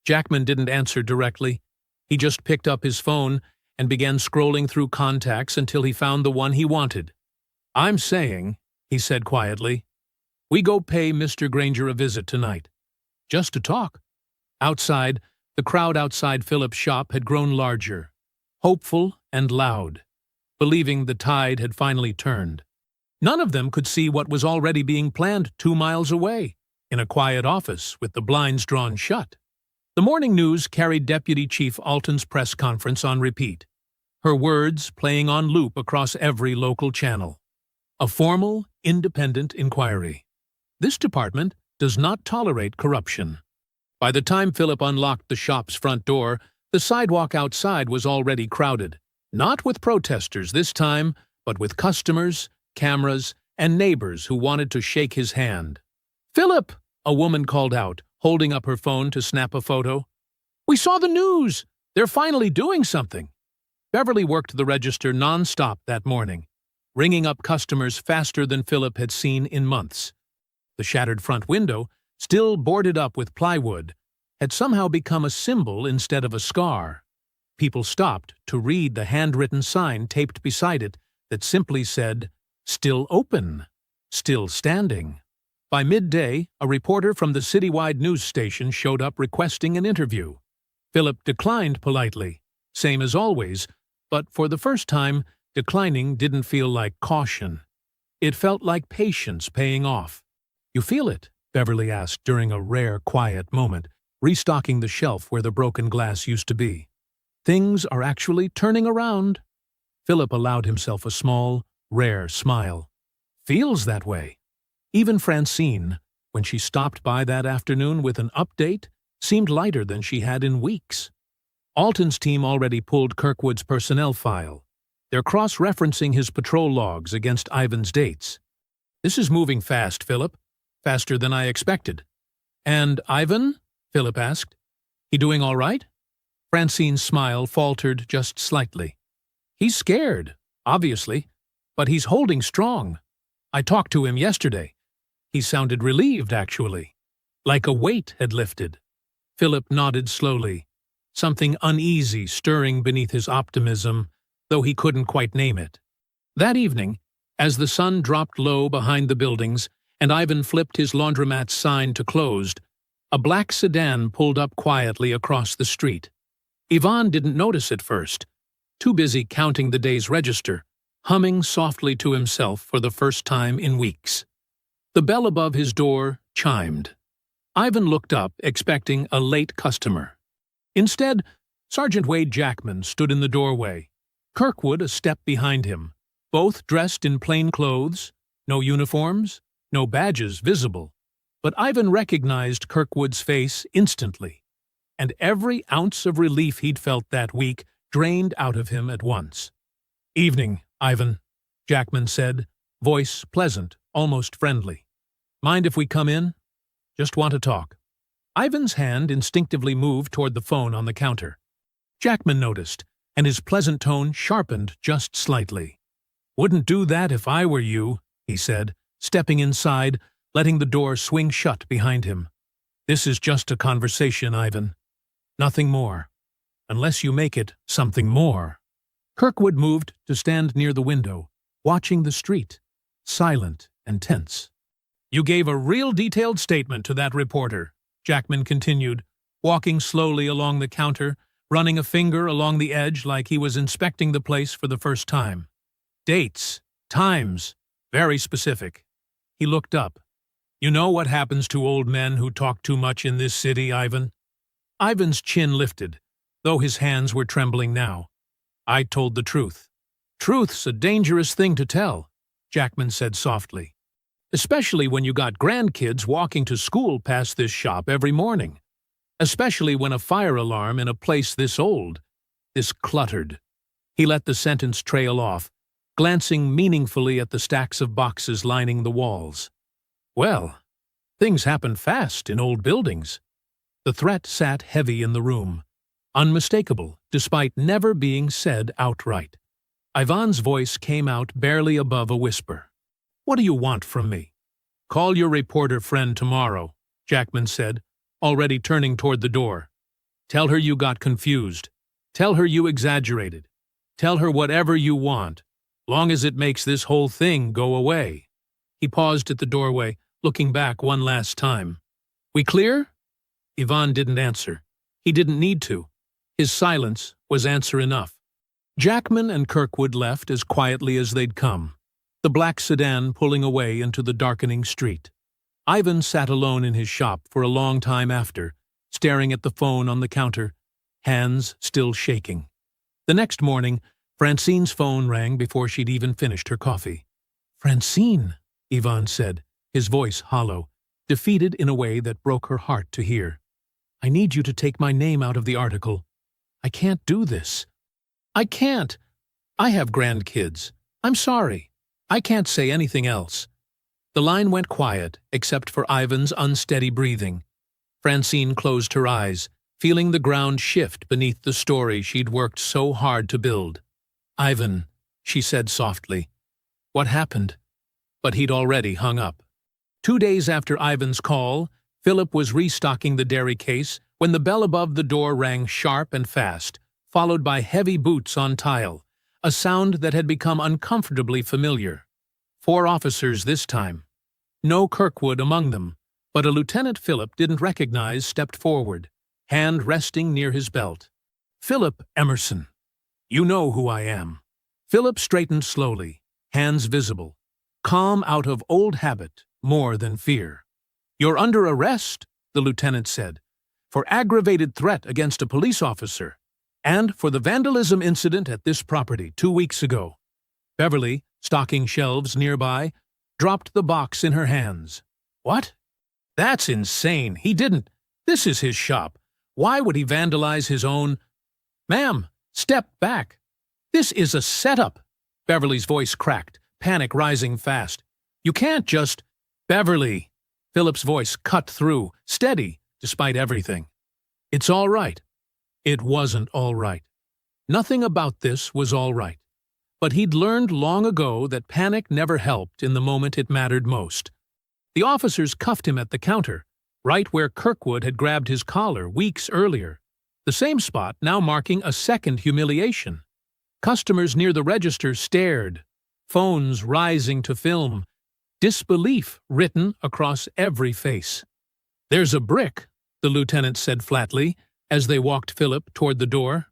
Jackman didn't answer directly. He just picked up his phone and began scrolling through contacts until he found the one he wanted. I'm saying, he said quietly, we go pay Mr. Granger a visit tonight. Just to talk. Outside, the crowd outside Philip's shop had grown larger, hopeful and loud, believing the tide had finally turned. None of them could see what was already being planned 2 miles away, in a quiet office with the blinds drawn shut. The morning news carried Deputy Chief Alton's press conference on repeat, her words playing on loop across every local channel. A formal, independent inquiry. This department does not tolerate corruption. By the time Philip unlocked the shop's front door, the sidewalk outside was already crowded. Not with protesters this time, but with customers, cameras, and neighbors who wanted to shake his hand. Philip, a woman called out, holding up her phone to snap a photo. We saw the news! They're finally doing something! Beverly worked the register non-stop that morning, ringing up customers faster than Philip had seen in months. The shattered front window, still boarded up with plywood, had somehow become a symbol instead of a scar. People stopped to read the handwritten sign taped beside it that simply said, "Still open, still standing." By midday, a reporter from the citywide news station showed up requesting an interview. Philip declined politely, same as always, but for the first time, declining didn't feel like caution. It felt like patience paying off. You feel it? Beverly asked during a rare, quiet moment, restocking the shelf where the broken glass used to be. Things are actually turning around. Philip allowed himself a small, rare smile. Feels that way. Even Francine, when she stopped by that afternoon with an update, seemed lighter than she had in weeks. Alton's team already pulled Kirkwood's personnel file. They're cross-referencing his patrol logs against Ivan's dates. This is moving fast, Philip. Faster than I expected. And Ivan? Philip asked. He doing all right? Francine's smile faltered just slightly. He's scared, obviously, but he's holding strong. I talked to him yesterday. He sounded relieved, actually, like a weight had lifted. Philip nodded slowly, something uneasy stirring beneath his optimism, though he couldn't quite name it. That evening, as the sun dropped low behind the buildings and Ivan flipped his laundromat's sign to closed, a black sedan pulled up quietly across the street. Ivan didn't notice at first, too busy counting the day's register, humming softly to himself for the first time in weeks. The bell above his door chimed. Ivan looked up, expecting a late customer. Instead, Sergeant Wade Jackman stood in the doorway, Kirkwood a step behind him, both dressed in plain clothes, no uniforms, no badges visible. But Ivan recognized Kirkwood's face instantly, and every ounce of relief he'd felt that week drained out of him at once. "Evening, Ivan," Jackman said, voice pleasant, almost friendly. "Mind if we come in? Just want to talk." Ivan's hand instinctively moved toward the phone on the counter. Jackman noticed, and his pleasant tone sharpened just slightly. "Wouldn't do that if I were you," he said, stepping inside, letting the door swing shut behind him. "This is just a conversation, Ivan. Nothing more. Unless you make it something more." Kirkwood moved to stand near the window, watching the street, silent and tense. "You gave a real detailed statement to that reporter," Jackman continued, walking slowly along the counter, running a finger along the edge like he was inspecting the place for the first time. "Dates, times, Very specific. He looked up. You know what happens to old men who talk too much in this city, Ivan? Ivan's chin lifted, though his hands were trembling now. I told the truth. Truth's a dangerous thing to tell, Jackman said softly. Especially when you got grandkids walking to school past this shop every morning. Especially when a fire alarm in a place this old, this cluttered. He let the sentence trail off, glancing meaningfully at the stacks of boxes lining the walls. Well, things happen fast in old buildings. The threat sat heavy in the room, unmistakable despite never being said outright. Ivan's voice came out barely above a whisper. What do you want from me? Call your reporter friend tomorrow, Jackman said, already turning toward the door. Tell her you got confused. Tell her you exaggerated. Tell her whatever you want, long as it makes this whole thing go away. He paused at the doorway, looking back one last time. We clear? Ivan didn't answer. He didn't need to. His silence was answer enough. Jackman and Kirkwood left as quietly as they'd come, the black sedan pulling away into the darkening street. Ivan sat alone in his shop for a long time after, staring at the phone on the counter, hands still shaking. The next morning, Francine's phone rang before she'd even finished her coffee. Francine, Ivan said, his voice hollow, defeated in a way that broke her heart to hear. I need you to take my name out of the article. I can't do this. I can't. I have grandkids. I'm sorry. I can't say anything else. The line went quiet, except for Ivan's unsteady breathing. Francine closed her eyes, feeling the ground shift beneath the story she'd worked so hard to build. Ivan, she said softly. What happened? But he'd already hung up. 2 days after Ivan's call, Philip was restocking the dairy case when the bell above the door rang sharp and fast, followed by heavy boots on tile, a sound that had become uncomfortably familiar. 4 officers this time. No Kirkwood among them, but a Lieutenant Philip didn't recognize stepped forward, hand resting near his belt. Philip Emerson. You know who I am. Philip straightened slowly, hands visible, calm out of old habit, more than fear. You're under arrest, the lieutenant said, for aggravated threat against a police officer, and for the vandalism incident at this property 2 weeks ago. Beverly, stocking shelves nearby, dropped the box in her hands. What? That's insane. He didn't. This is his shop. Why would he vandalize his own? Ma'am, step back. This is a setup. Beverly's voice cracked, panic rising fast. You can't just... Beverly. Philip's voice cut through, steady, despite everything. It's all right. It wasn't all right. Nothing about this was all right. But he'd learned long ago that panic never helped in the moment it mattered most. The officers cuffed him at the counter, right where Kirkwood had grabbed his collar weeks earlier, the same spot now marking a second humiliation. Customers near the register stared, phones rising to film, disbelief written across every face. There's a brick, the lieutenant said flatly, as they walked Philip toward the door,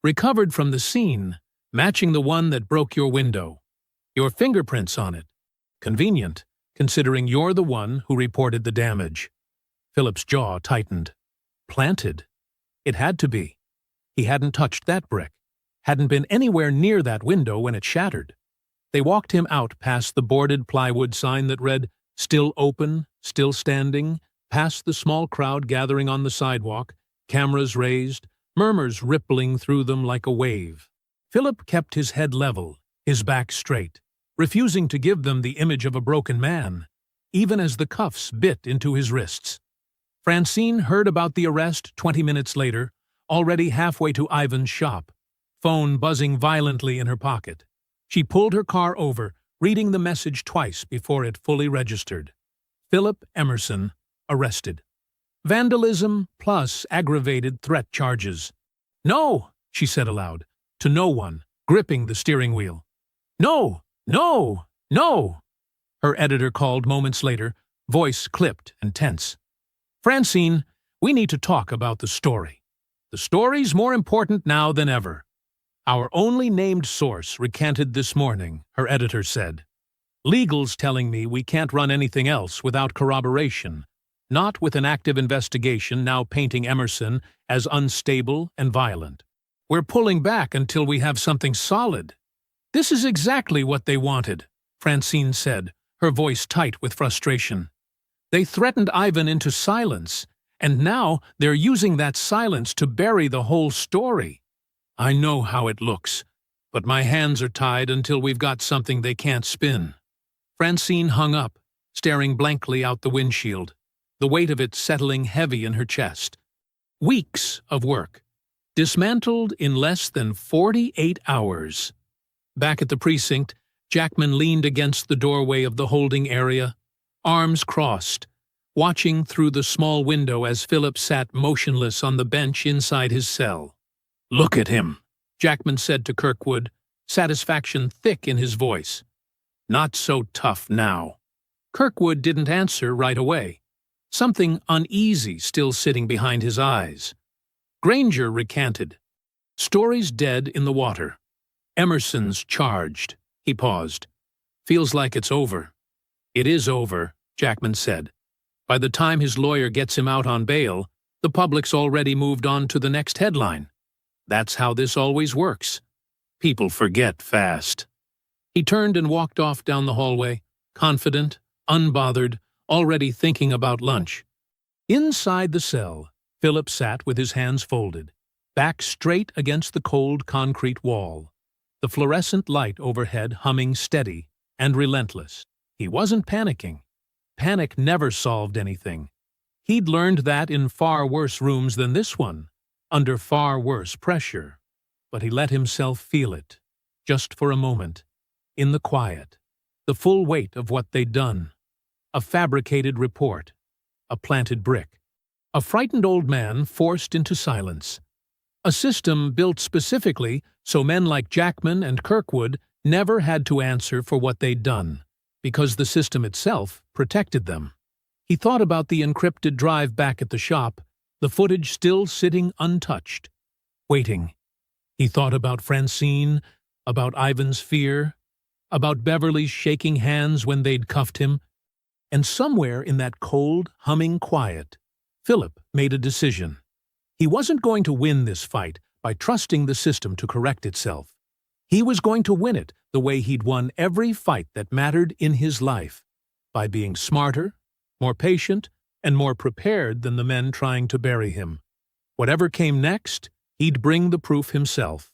recovered from the scene, matching the one that broke your window. Your fingerprints on it. Convenient, considering you're the one who reported the damage. Philip's jaw tightened. Planted. It had to be. He hadn't touched that brick, hadn't been anywhere near that window when it shattered. They walked him out past the boarded plywood sign that read, Still open, still standing, past the small crowd gathering on the sidewalk, cameras raised, murmurs rippling through them like a wave. Philip kept his head level, his back straight, refusing to give them the image of a broken man, even as the cuffs bit into his wrists. Francine heard about the arrest 20 minutes later, already halfway to Ivan's shop, phone buzzing violently in her pocket. She pulled her car over, reading the message twice before it fully registered. Philip Emerson, arrested. Vandalism plus aggravated threat charges. No, she said aloud, to no one, gripping the steering wheel. No, no, no, her editor called moments later, voice clipped and tense. Francine, we need to talk about the story. The story's more important now than ever. Our only named source recanted this morning, her editor said. Legal's telling me we can't run anything else without corroboration, not with an active investigation now painting Emerson as unstable and violent. We're pulling back until we have something solid. This is exactly what they wanted, Francine said, her voice tight with frustration. They threatened Ivan into silence, and now they're using that silence to bury the whole story. I know how it looks, but my hands are tied until we've got something they can't spin. Francine hung up, staring blankly out the windshield, the weight of it settling heavy in her chest. Weeks of work, dismantled in less than 48 hours. Back at the precinct, Jackman leaned against the doorway of the holding area, arms crossed, watching through the small window as Philip sat motionless on the bench inside his cell. "Look at him," Jackman said to Kirkwood, satisfaction thick in his voice. "Not so tough now." Kirkwood didn't answer right away, something uneasy still sitting behind his eyes. Granger recanted. Story's dead in the water. Emerson's charged. He paused. "Feels like it's over." "It is over," Jackman said. "By the time his lawyer gets him out on bail, the public's already moved on to the next headline. That's how this always works. People forget fast." He turned and walked off down the hallway, confident, unbothered, already thinking about lunch. Inside the cell, Philip sat with his hands folded, back straight against the cold concrete wall, the fluorescent light overhead humming steady and relentless. He wasn't panicking. Panic never solved anything. He'd learned that in far worse rooms than this one, under far worse pressure. But he let himself feel it, just for a moment, in the quiet, the full weight of what they'd done. A fabricated report, a planted brick, a frightened old man forced into silence. A system built specifically so men like Jackman and Kirkwood never had to answer for what they'd done, because the system itself protected them. He thought about the encrypted drive back at the shop, the footage still sitting untouched, waiting. He thought about Francine, about Ivan's fear, about Beverly's shaking hands when they'd cuffed him. And somewhere in that cold, humming quiet, Philip made a decision. He wasn't going to win this fight by trusting the system to correct itself. He was going to win it the way he'd won every fight that mattered in his life, by being smarter, more patient, and more prepared than the men trying to bury him. Whatever came next, he'd bring the proof himself.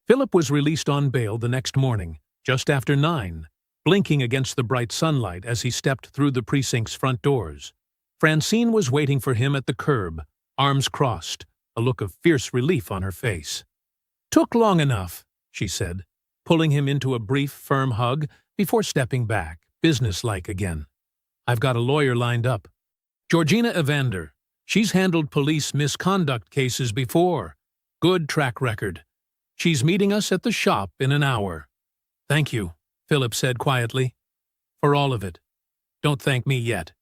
Philip was released on bail the next morning, just after 9, blinking against the bright sunlight as he stepped through the precinct's front doors. Francine was waiting for him at the curb, arms crossed, a look of fierce relief on her face. "Took long enough," she said, pulling him into a brief, firm hug before stepping back, businesslike again. "I've got a lawyer lined up. Georgina Evander. She's handled police misconduct cases before. Good track record. She's meeting us at the shop in an hour." "Thank you," Philip said quietly. "For all of it. Don't thank me yet."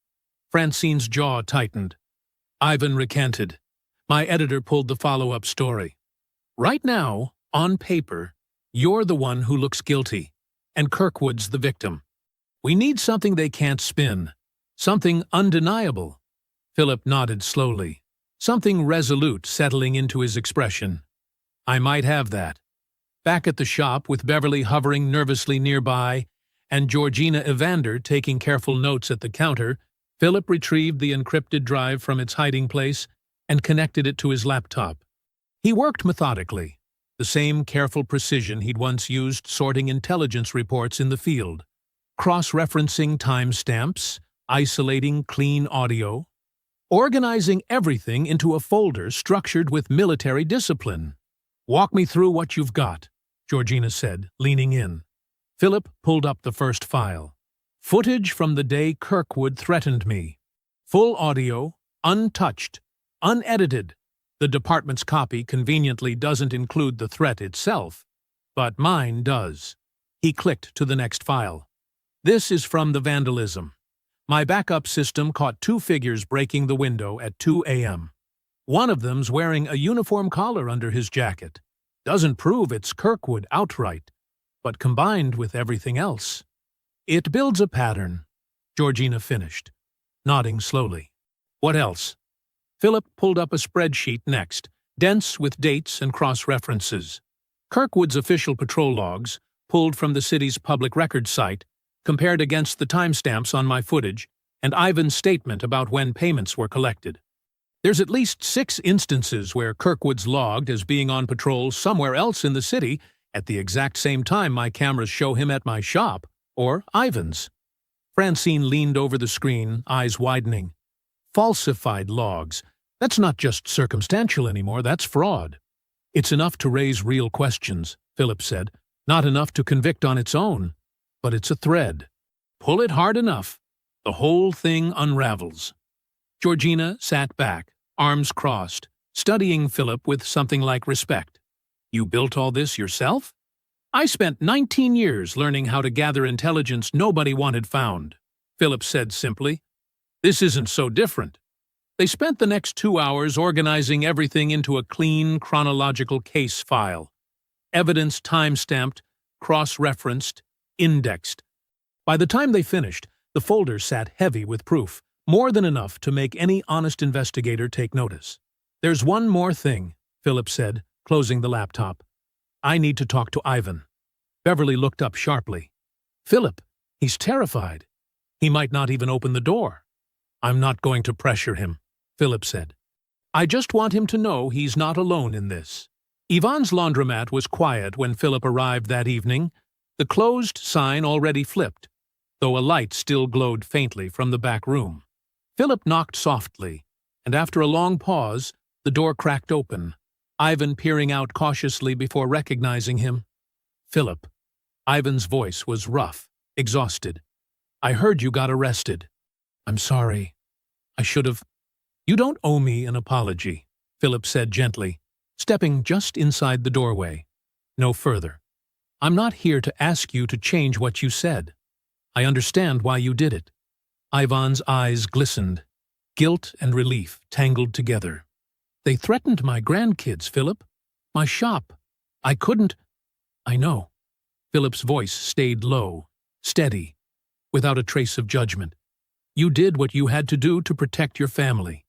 Francine's jaw tightened. Ivan recanted. "My editor pulled the follow-up story. Right now, on paper, you're the one who looks guilty, and Kirkwood's the victim. We need something they can't spin, something undeniable." Philip nodded slowly, something resolute settling into his expression. "I might have that." Back at the shop, with Beverly hovering nervously nearby and Georgina Evander taking careful notes at the counter, Philip retrieved the encrypted drive from its hiding place and connected it to his laptop. He worked methodically, the same careful precision he'd once used sorting intelligence reports in the field, cross-referencing timestamps, isolating clean audio, organizing everything into a folder structured with military discipline. "Walk me through what you've got," Georgina said, leaning in. Philip pulled up the first file. "Footage from the day Kirkwood threatened me. Full audio, untouched, unedited. The department's copy conveniently doesn't include the threat itself, but mine does." He clicked to the next file. "This is from the vandalism. My backup system caught 2 figures breaking the window at 2 a.m. One of them's wearing a uniform collar under his jacket. Doesn't prove it's Kirkwood outright, but combined with everything else, It builds a pattern, Georgina finished, nodding slowly. What else? Philip pulled up a spreadsheet next, dense with dates and cross-references. Kirkwood's official patrol logs, pulled from the city's public records site, compared against the timestamps on my footage, and Ivan's statement about when payments were collected. There's at least 6 instances where Kirkwood's logged as being on patrol somewhere else in the city at the exact same time my cameras show him at my shop, or Ivan's. Francine leaned over the screen, eyes widening. Falsified logs. That's not just circumstantial anymore, that's fraud. It's enough to raise real questions, Philip said. Not enough to convict on its own. But it's a thread. Pull it hard enough. The whole thing unravels. Georgina sat back, arms crossed, studying Philip with something like respect. You built all this yourself? I spent 19 years learning how to gather intelligence nobody wanted found, Philip said simply. This isn't so different. They spent the next 2 hours organizing everything into a clean, chronological case file. Evidence time-stamped, cross-referenced, indexed. By the time they finished, the folder sat heavy with proof, more than enough to make any honest investigator take notice. There's one more thing, Philip said, closing the laptop. I need to talk to Ivan. Beverly looked up sharply. Philip, he's terrified. He might not even open the door. I'm not going to pressure him, Philip said. I just want him to know he's not alone in this. Yvonne's laundromat was quiet when Philip arrived that evening. The closed sign already flipped, though a light still glowed faintly from the back room. Philip knocked softly, and after a long pause, the door cracked open, Ivan peering out cautiously before recognizing him. Philip. Ivan's voice was rough, exhausted. I heard you got arrested. I'm sorry. I should have. You don't owe me an apology, Philip said gently, stepping just inside the doorway. No further. I'm not here to ask you to change what you said. I understand why you did it. Ivan's eyes glistened. Guilt and relief tangled together. They threatened my grandkids, Philip. My shop. I couldn't. I know. Philip's voice stayed low, steady, without a trace of judgment. You did what you had to do to protect your family.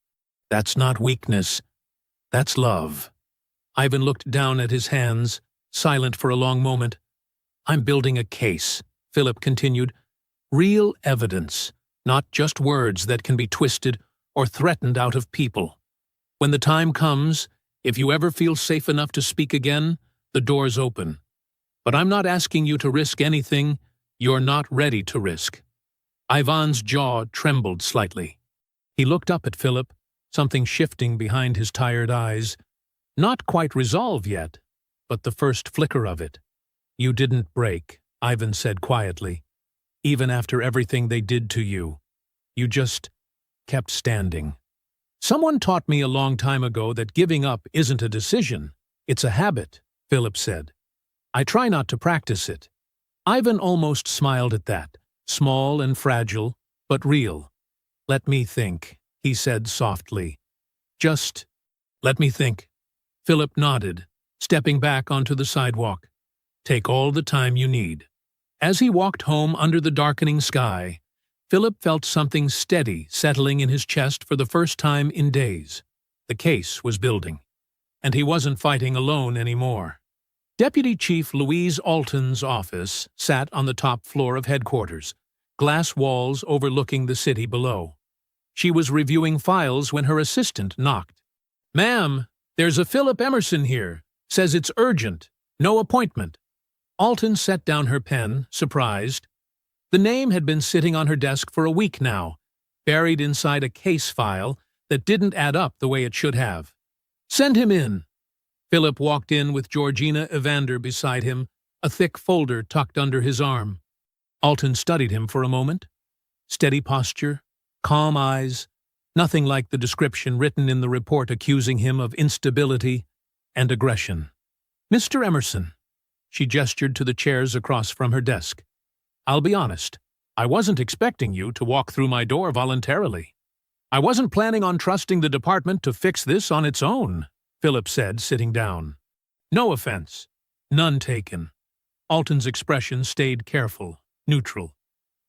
That's not weakness. That's love. Ivan looked down at his hands, silent for a long moment. I'm building a case, Philip continued. Real evidence, not just words that can be twisted or threatened out of people. When the time comes, if you ever feel safe enough to speak again, the door's open. But I'm not asking you to risk anything you're not ready to risk. Ivan's jaw trembled slightly. He looked up at Philip, something shifting behind his tired eyes. Not quite resolve yet, but the first flicker of it. You didn't break, Ivan said quietly. Even after everything they did to you. You just kept standing. Someone taught me a long time ago that giving up isn't a decision, it's a habit, Philip said. I try not to practice it. Ivan almost smiled at that, small and fragile, but real. Let me think, he said softly. Just let me think. Philip nodded, stepping back onto the sidewalk. Take all the time you need. As he walked home under the darkening sky, Philip felt something steady settling in his chest for the first time in days. The case was building, and he wasn't fighting alone anymore. Deputy Chief Louise Alton's office sat on the top floor of headquarters, glass walls overlooking the city below. She was reviewing files when her assistant knocked. Ma'am, there's a Philip Emerson here. Says it's urgent. No appointment. Alton set down her pen, surprised. The name had been sitting on her desk for a week now, buried inside a case file that didn't add up the way it should have. Send him in. Philip walked in with Georgina Evander beside him, a thick folder tucked under his arm. Alton studied him for a moment. Steady posture, calm eyes, nothing like the description written in the report accusing him of instability and aggression. Mr. Emerson, she gestured to the chairs across from her desk. I'll be honest, I wasn't expecting you to walk through my door voluntarily. I wasn't planning on trusting the department to fix this on its own, Philip said, sitting down. No offense. None taken. Alton's expression stayed careful, neutral.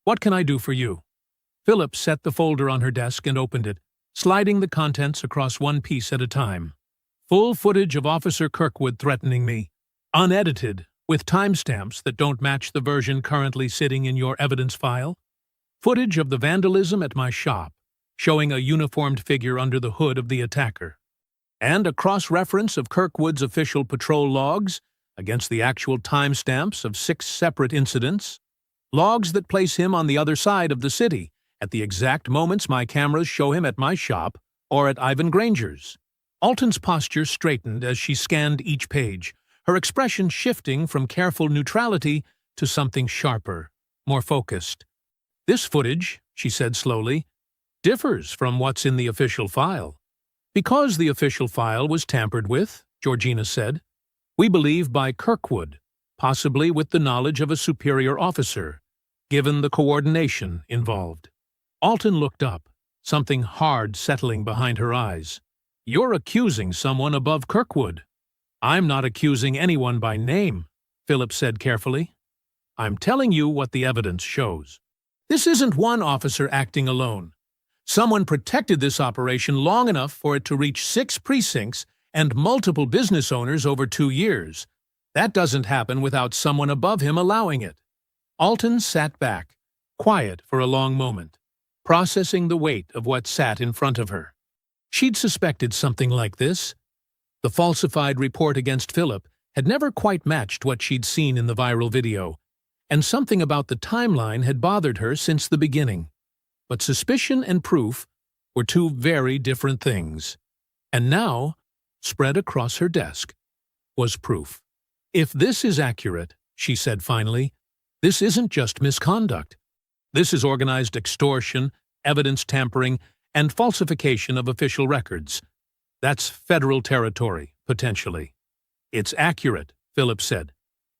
What can I do for you? Philip set the folder on her desk and opened it, sliding the contents across one piece at a time. Full footage of Officer Kirkwood threatening me, unedited, with timestamps that don't match the version currently sitting in your evidence file. Footage of the vandalism at my shop, showing a uniformed figure under the hood of the attacker. And a cross-reference of Kirkwood's official patrol logs against the actual timestamps of 6 separate incidents. Logs that place him on the other side of the city, at the exact moments my cameras show him at my shop or at Ivan Granger's. Alton's posture straightened as she scanned each page, her expression shifting from careful neutrality to something sharper, more focused. This footage, she said slowly, differs from what's in the official file. Because the official file was tampered with, Georgina said, we believe by Kirkwood, possibly with the knowledge of a superior officer, given the coordination involved. Alton looked up, something hard settling behind her eyes. You're accusing someone above Kirkwood. I'm not accusing anyone by name, Philip said carefully. I'm telling you what the evidence shows. This isn't one officer acting alone. Someone protected this operation long enough for it to reach 6 precincts and multiple business owners over 2 years. That doesn't happen without someone above him allowing it. Alton sat back, quiet for a long moment, processing the weight of what sat in front of her. She'd suspected something like this. The falsified report against Philip had never quite matched what she'd seen in the viral video, and something about the timeline had bothered her since the beginning. But suspicion and proof were 2 very different things. And now, spread across her desk, was proof. If this is accurate, she said finally, this isn't just misconduct. This is organized extortion, evidence tampering, and falsification of official records. That's federal territory, potentially. It's accurate, Philip said.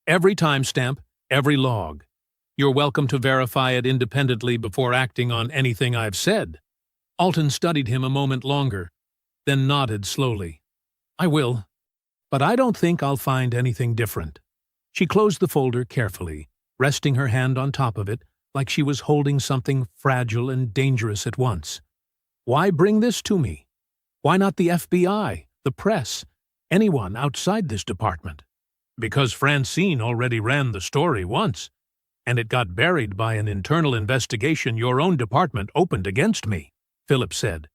Every timestamp, every log. You're welcome to verify it independently before acting on anything I've said. Alton studied him a moment longer, then nodded slowly. I will, but I don't think I'll find anything different. She closed the folder carefully, resting her hand on top of it like she was holding something fragile and dangerous at once. Why bring this to me? Why not the FBI, the press, anyone outside this department? Because Francine already ran the story once, and it got buried by an internal investigation your own department opened against me, Philip said.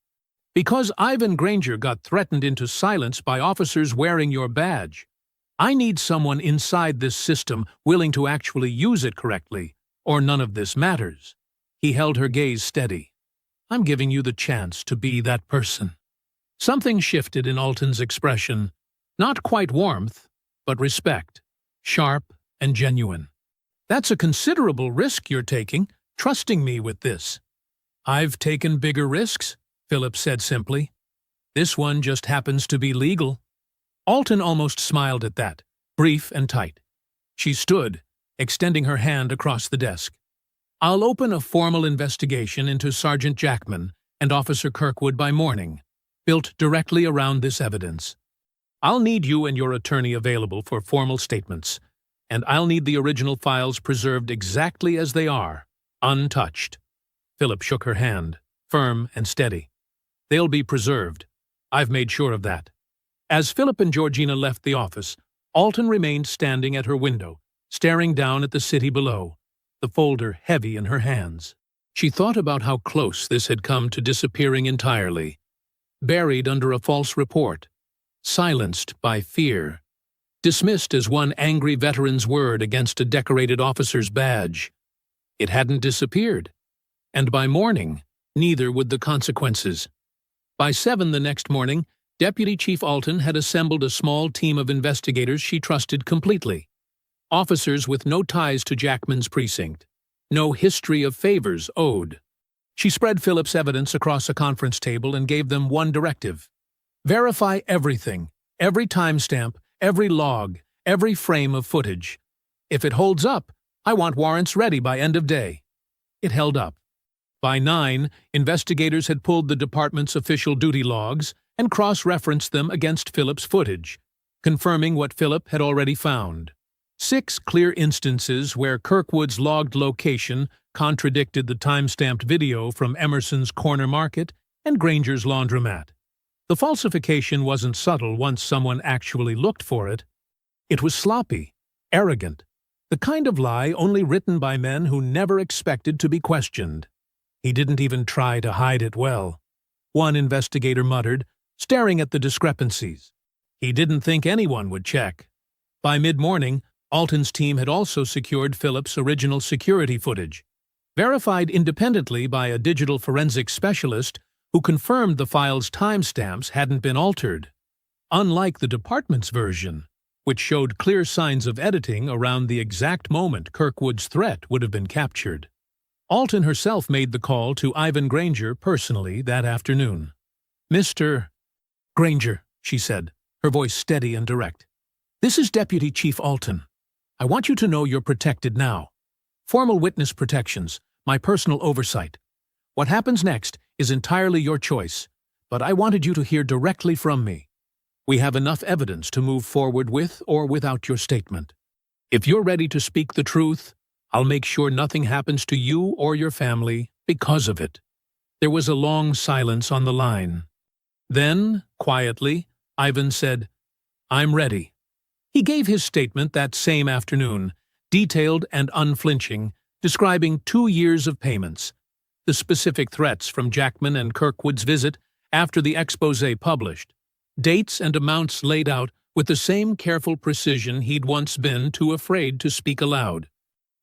Because Ivan Granger got threatened into silence by officers wearing your badge. I need someone inside this system willing to actually use it correctly, or none of this matters. He held her gaze steady. I'm giving you the chance to be that person. Something shifted in Alton's expression, not quite warmth, but respect, sharp and genuine. That's a considerable risk you're taking, trusting me with this. I've taken bigger risks, Philip said simply. This one just happens to be legal. Alton almost smiled at that, brief and tight. She stood, extending her hand across the desk. I'll open a formal investigation into Sergeant Jackman and Officer Kirkwood by morning, built directly around this evidence. I'll need you and your attorney available for formal statements, and I'll need the original files preserved exactly as they are, untouched. Philip shook her hand, firm and steady. They'll be preserved. I've made sure of that. As Philip and Georgina left the office, Alton remained standing at her window, staring down at the city below, the folder heavy in her hands. She thought about how close this had come to disappearing entirely, buried under a false report, silenced by fear, dismissed as one angry veteran's word against a decorated officer's badge. It hadn't disappeared, and by morning, neither would the consequences. By 7 the next morning, Deputy Chief Alton had assembled a small team of investigators she trusted completely. Officers with no ties to Jackman's precinct, no history of favors owed. She spread Philip's evidence across a conference table and gave them one directive. Verify everything, every timestamp, every log, every frame of footage. If it holds up, I want warrants ready by end of day. It held up. By 9, investigators had pulled the department's official duty logs and cross-referenced them against Philip's footage, confirming what Philip had already found. 6 clear instances where Kirkwood's logged location contradicted the time-stamped video from Emerson's Corner Market and Granger's laundromat. The falsification wasn't subtle once someone actually looked for it. It was sloppy, arrogant, the kind of lie only written by men who never expected to be questioned. He didn't even try to hide it well. One investigator muttered, staring at the discrepancies. He didn't think anyone would check. By mid-morning, Alton's team had also secured Phillips' original security footage, verified independently by a digital forensics specialist who confirmed the file's timestamps hadn't been altered. Unlike the department's version, which showed clear signs of editing around the exact moment Kirkwood's threat would have been captured. Alton herself made the call to Ivan Granger personally that afternoon. "Mr. Granger," she said, her voice steady and direct. "This is Deputy Chief Alton. I want you to know you're protected now. Formal witness protections, my personal oversight. What happens next is entirely your choice, but I wanted you to hear directly from me. We have enough evidence to move forward with or without your statement. If you're ready to speak the truth, I'll make sure nothing happens to you or your family because of it." There was a long silence on the line. Then, quietly, Ivan said, "I'm ready." He gave his statement that same afternoon, detailed and unflinching, describing 2 years of payments, the specific threats from Jackman and Kirkwood's visit after the exposé published, dates and amounts laid out with the same careful precision he'd once been too afraid to speak aloud.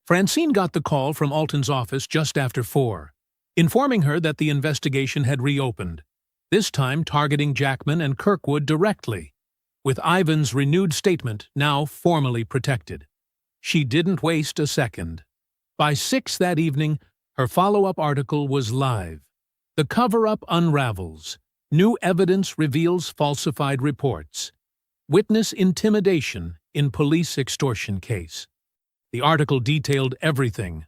Francine got the call from Alton's office just after 4, informing her that the investigation had reopened, this time targeting Jackman and Kirkwood directly, with Ivan's renewed statement now formally protected. She didn't waste a second. By 6 that evening, her follow-up article was live. The cover-up unravels. New evidence reveals falsified reports. Witness intimidation in police extortion case. The article detailed everything: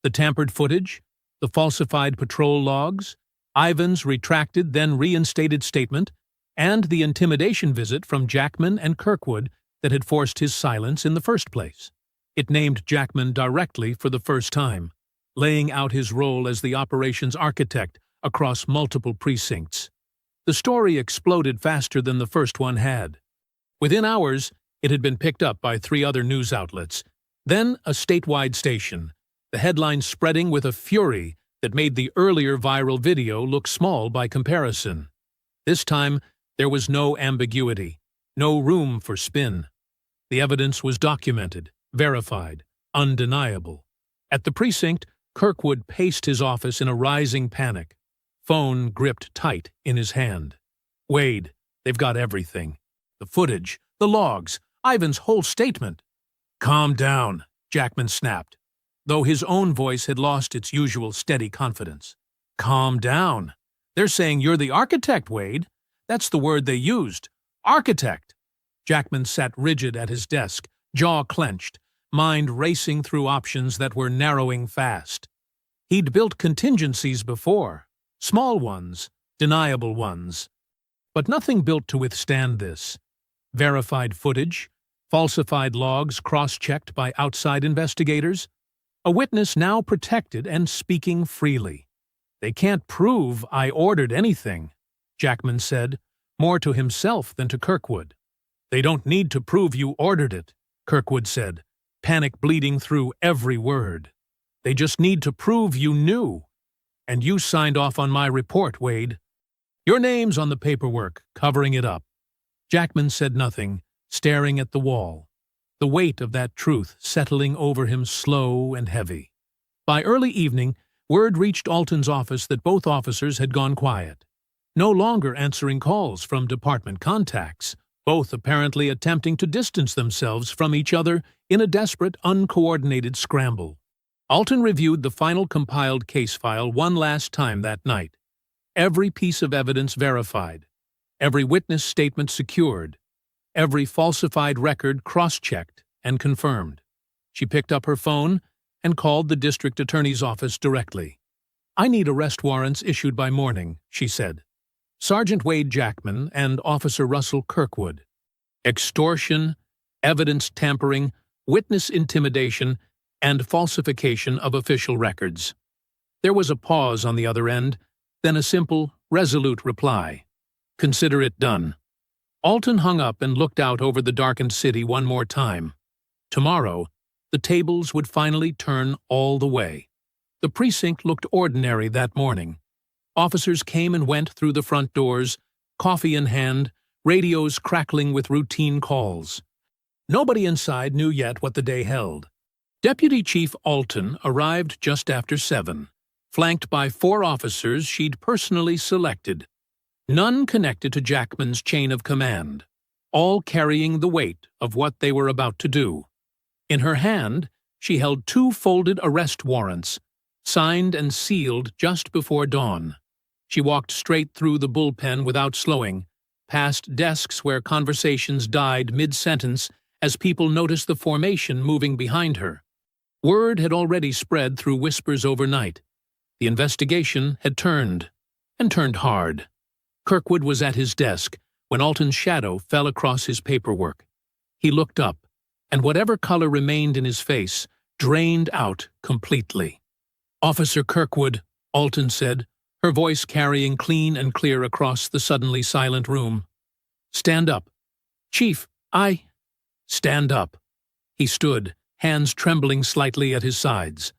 the tampered footage, the falsified patrol logs, Ivan's retracted then reinstated statement, and the intimidation visit from Jackman and Kirkwood that had forced his silence in the first place. It named Jackman directly for the first time, laying out his role as the operations architect across multiple precincts. The story exploded faster than the first one had. Within hours, it had been picked up by 3 other news outlets, then a statewide station, the headline spreading with a fury that made the earlier viral video look small by comparison. This time, there was no ambiguity, no room for spin. The evidence was documented, verified, undeniable. At the precinct, Kirkwood paced his office in a rising panic, phone gripped tight in his hand. "Wade, they've got everything. The footage, the logs, Ivan's whole statement." "Calm down," Jackman snapped, though his own voice had lost its usual steady confidence. "Calm down. They're saying you're the architect, Wade. That's the word they used. Architect." Jackman sat rigid at his desk, jaw clenched, mind racing through options that were narrowing fast. He'd built contingencies before, small ones, deniable ones. But nothing built to withstand this. Verified footage, falsified logs cross-checked by outside investigators, a witness now protected and speaking freely. "They can't prove I ordered anything," Jackman said, more to himself than to Kirkwood. "They don't need to prove you ordered it," Kirkwood said, panic bleeding through every word. "They just need to prove you knew. And you signed off on my report, Wade. Your name's on the paperwork, covering it up." Jackman said nothing, staring at the wall, the weight of that truth settling over him slow and heavy. By early evening, word reached Alton's office that both officers had gone quiet, no longer answering calls from department contacts, both apparently attempting to distance themselves from each other in a desperate, uncoordinated scramble. Alton reviewed the final compiled case file one last time that night. Every piece of evidence verified, every witness statement secured, every falsified record cross-checked and confirmed. She picked up her phone and called the district attorney's office directly. "I need arrest warrants issued by morning," she said. "Sergeant Wade Jackman and Officer Russell Kirkwood. Extortion, evidence tampering, witness intimidation, and falsification of official records. There was a pause on the other end, then a simple, resolute reply. Consider it done. Alton hung up and looked out over the darkened city one more time. Tomorrow, the tables would finally turn all the way. The precinct looked ordinary that morning. Officers came and went through the front doors, coffee in hand, radios crackling with routine calls. Nobody inside knew yet what the day held. Deputy Chief Alton arrived just after 7, flanked by 4 officers she'd personally selected. None connected to Jackman's chain of command, all carrying the weight of what they were about to do. In her hand, she held 2 folded arrest warrants, signed and sealed just before dawn. She walked straight through the bullpen without slowing, past desks where conversations died mid-sentence as people noticed the formation moving behind her. Word had already spread through whispers overnight. The investigation had turned, and turned hard. Kirkwood was at his desk when Alton's shadow fell across his paperwork. He looked up, and whatever color remained in his face drained out completely. "Officer Kirkwood," Alton said, her voice carrying clean and clear across the suddenly silent room. "Stand up." "Chief, I—" "Stand up." He stood, hands trembling slightly at his sides.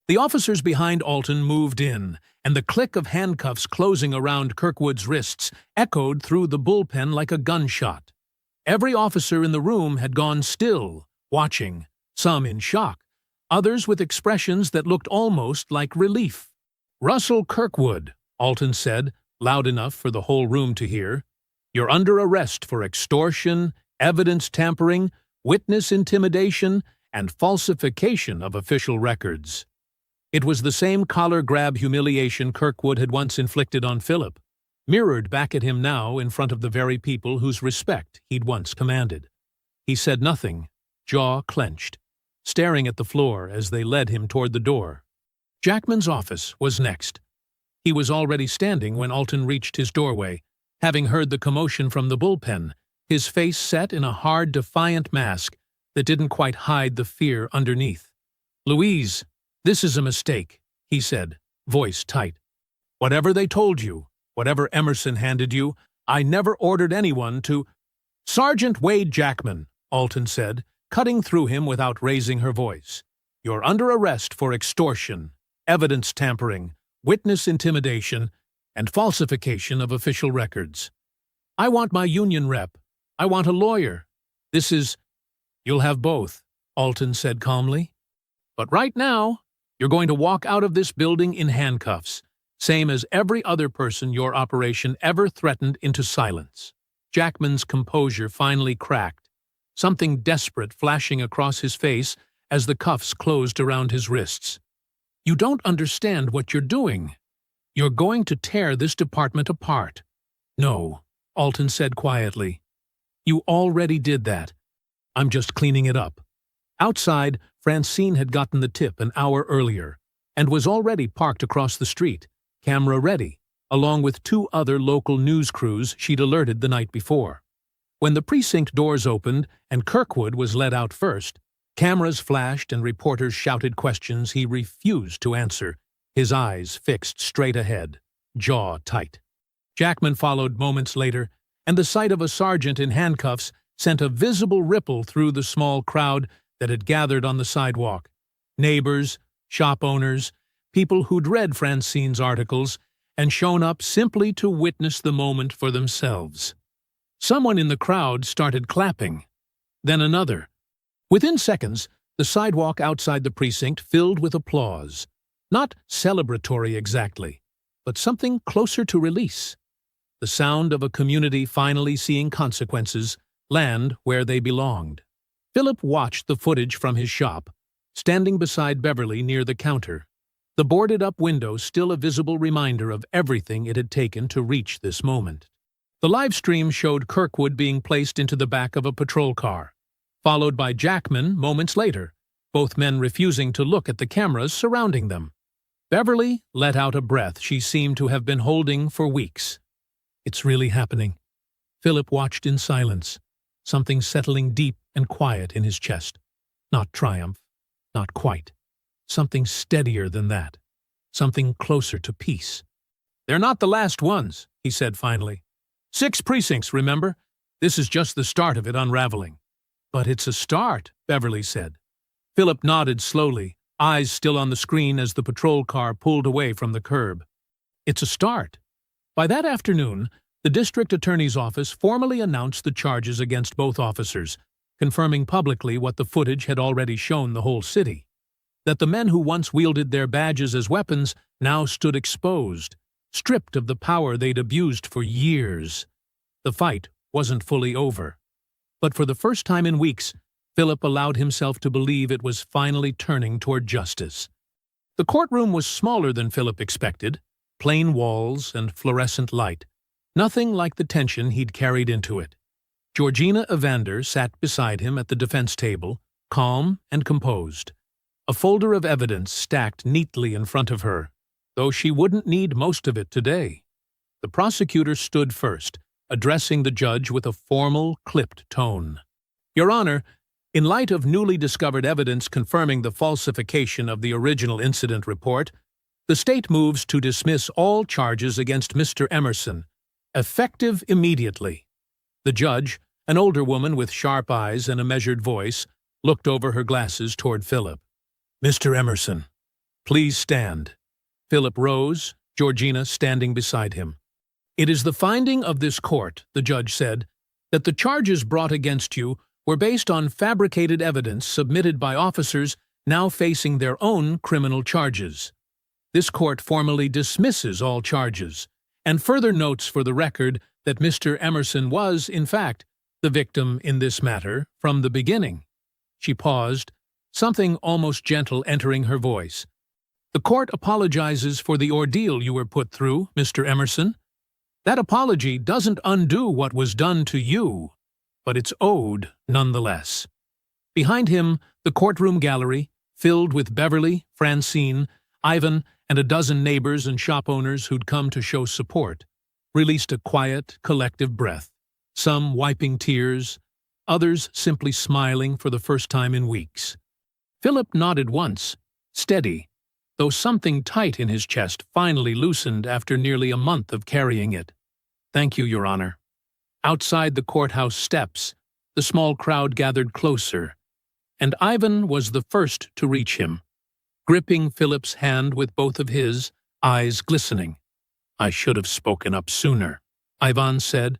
The officers behind Alton moved in, and the click of handcuffs closing around Kirkwood's wrists echoed through the bullpen like a gunshot. Every officer in the room had gone still, watching, some in shock, others with expressions that looked almost like relief. "Russell Kirkwood," Alton said, loud enough for the whole room to hear, "you're under arrest for extortion, evidence tampering, witness intimidation, and falsification of official records." It was the same collar-grab humiliation Kirkwood had once inflicted on Philip, mirrored back at him now in front of the very people whose respect he'd once commanded. He said nothing, jaw clenched, staring at the floor as they led him toward the door. Jackman's office was next. He was already standing when Alton reached his doorway, having heard the commotion from the bullpen, his face set in a hard, defiant mask that didn't quite hide the fear underneath. "Louise, this is a mistake," he said, voice tight. "Whatever they told you, whatever Emerson handed you, I never ordered anyone to—" "Sergeant Wade Jackman," Alton said, cutting through him without raising her voice. "You're under arrest for extortion, evidence tampering, witness intimidation, and falsification of official records. I want my union rep. I want a lawyer. This is—" "You'll have both," Alton said calmly. "But right now, you're going to walk out of this building in handcuffs, same as every other person your operation ever threatened into silence." Jackman's composure finally cracked, something desperate flashing across his face as the cuffs closed around his wrists. "You don't understand what you're doing. You're going to tear this department apart." "No," Alton said quietly. "You already did that. I'm just cleaning it up." Outside, Francine had gotten the tip an hour earlier and was already parked across the street, camera ready, along with 2 other local news crews she'd alerted the night before. When the precinct doors opened and Kirkwood was let out first, cameras flashed and reporters shouted questions he refused to answer, his eyes fixed straight ahead, jaw tight. Jackman followed moments later, and the sight of a sergeant in handcuffs sent a visible ripple through the small crowd that had gathered on the sidewalk. Neighbors, shop owners, people who'd read Francine's articles and shown up simply to witness the moment for themselves. Someone in the crowd started clapping, then another. Within seconds, the sidewalk outside the precinct filled with applause. Not celebratory exactly, but something closer to release. The sound of a community finally seeing consequences land where they belonged. Philip watched the footage from his shop, standing beside Beverly near the counter, the boarded-up window still a visible reminder of everything it had taken to reach this moment. The live stream showed Kirkwood being placed into the back of a patrol car, followed by Jackman moments later, both men refusing to look at the cameras surrounding them. Beverly let out a breath she seemed to have been holding for weeks. "It's really happening." Philip watched in silence, something settling deep and quiet in his chest. Not triumph, Not quite. Something steadier than that. Something closer to peace. "They're not the last ones," he said finally. "6 precincts, remember? This is just the start of it unraveling." "But it's a start," Beverly said. Philip nodded slowly, eyes still on the screen as the patrol car pulled away from the curb. "It's a start." By that afternoon, the district attorney's office formally announced the charges against both officers, confirming publicly what the footage had already shown the whole city. That the men who once wielded their badges as weapons now stood exposed, stripped of the power they'd abused for years. The fight wasn't fully over. But for the first time in weeks, Philip allowed himself to believe it was finally turning toward justice. The courtroom was smaller than Philip expected, plain walls and fluorescent light, nothing like the tension he'd carried into it. Georgina Evander sat beside him at the defense table, calm and composed. A folder of evidence stacked neatly in front of her, though she wouldn't need most of it today. The prosecutor stood first, addressing the judge with a formal, clipped tone. "Your Honor, in light of newly discovered evidence confirming the falsification of the original incident report, the state moves to dismiss all charges against Mr. Emerson, effective immediately." The judge, an older woman with sharp eyes and a measured voice, looked over her glasses toward Philip. "Mr. Emerson, please stand." Philip rose, Georgina standing beside him. "It is the finding of this court," the judge said, "that the charges brought against you were based on fabricated evidence submitted by officers now facing their own criminal charges. This court formally dismisses all charges, and further notes for the record that Mr. Emerson was, in fact, the victim in this matter from the beginning." She paused, something almost gentle entering her voice. "The court apologizes for the ordeal you were put through, Mr. Emerson. That apology doesn't undo what was done to you, but it's owed nonetheless." Behind him, the courtroom gallery, filled with Beverly, Francine, Ivan, and a dozen neighbors and shop owners who'd come to show support, released a quiet, collective breath, some wiping tears, others simply smiling for the first time in weeks. Philip nodded once, steady, though something tight in his chest finally loosened after nearly a month of carrying it. "Thank you, Your Honor." Outside the courthouse steps, the small crowd gathered closer, and Ivan was the first to reach him, gripping Philip's hand with both of his, eyes glistening. "I should have spoken up sooner," Ivan said.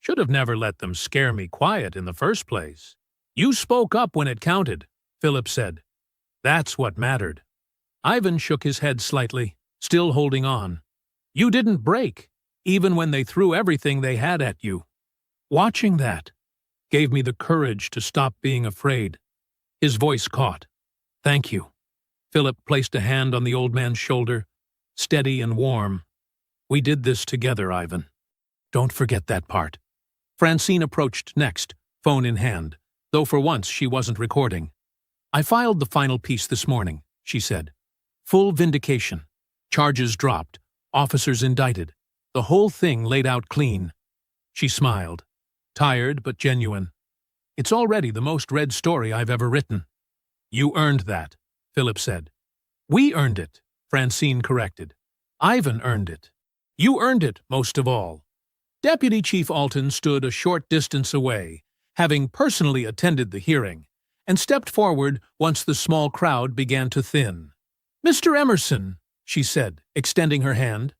"Should have never let them scare me quiet in the first place." "You spoke up when it counted," Philip said. "That's what mattered." Ivan shook his head slightly, still holding on. "You didn't break, even when they threw everything they had at you. Watching that gave me the courage to stop being afraid." His voice caught. "Thank you." Philip placed a hand on the old man's shoulder, steady and warm. "We did this together, Ivan. Don't forget that part." Francine approached next, phone in hand, though for once she wasn't recording. "I filed the final piece this morning," she said. "Full vindication. Charges dropped. Officers indicted. The whole thing laid out clean." She smiled. Tired but genuine. "It's already the most read story I've ever written." "You earned that," Philip said. "We earned it," Francine corrected. "Ivan earned it. You earned it most of all." Deputy Chief Alton stood a short distance away, having personally attended the hearing, and stepped forward once the small crowd began to thin. "Mr. Emerson," she said, extending her hand,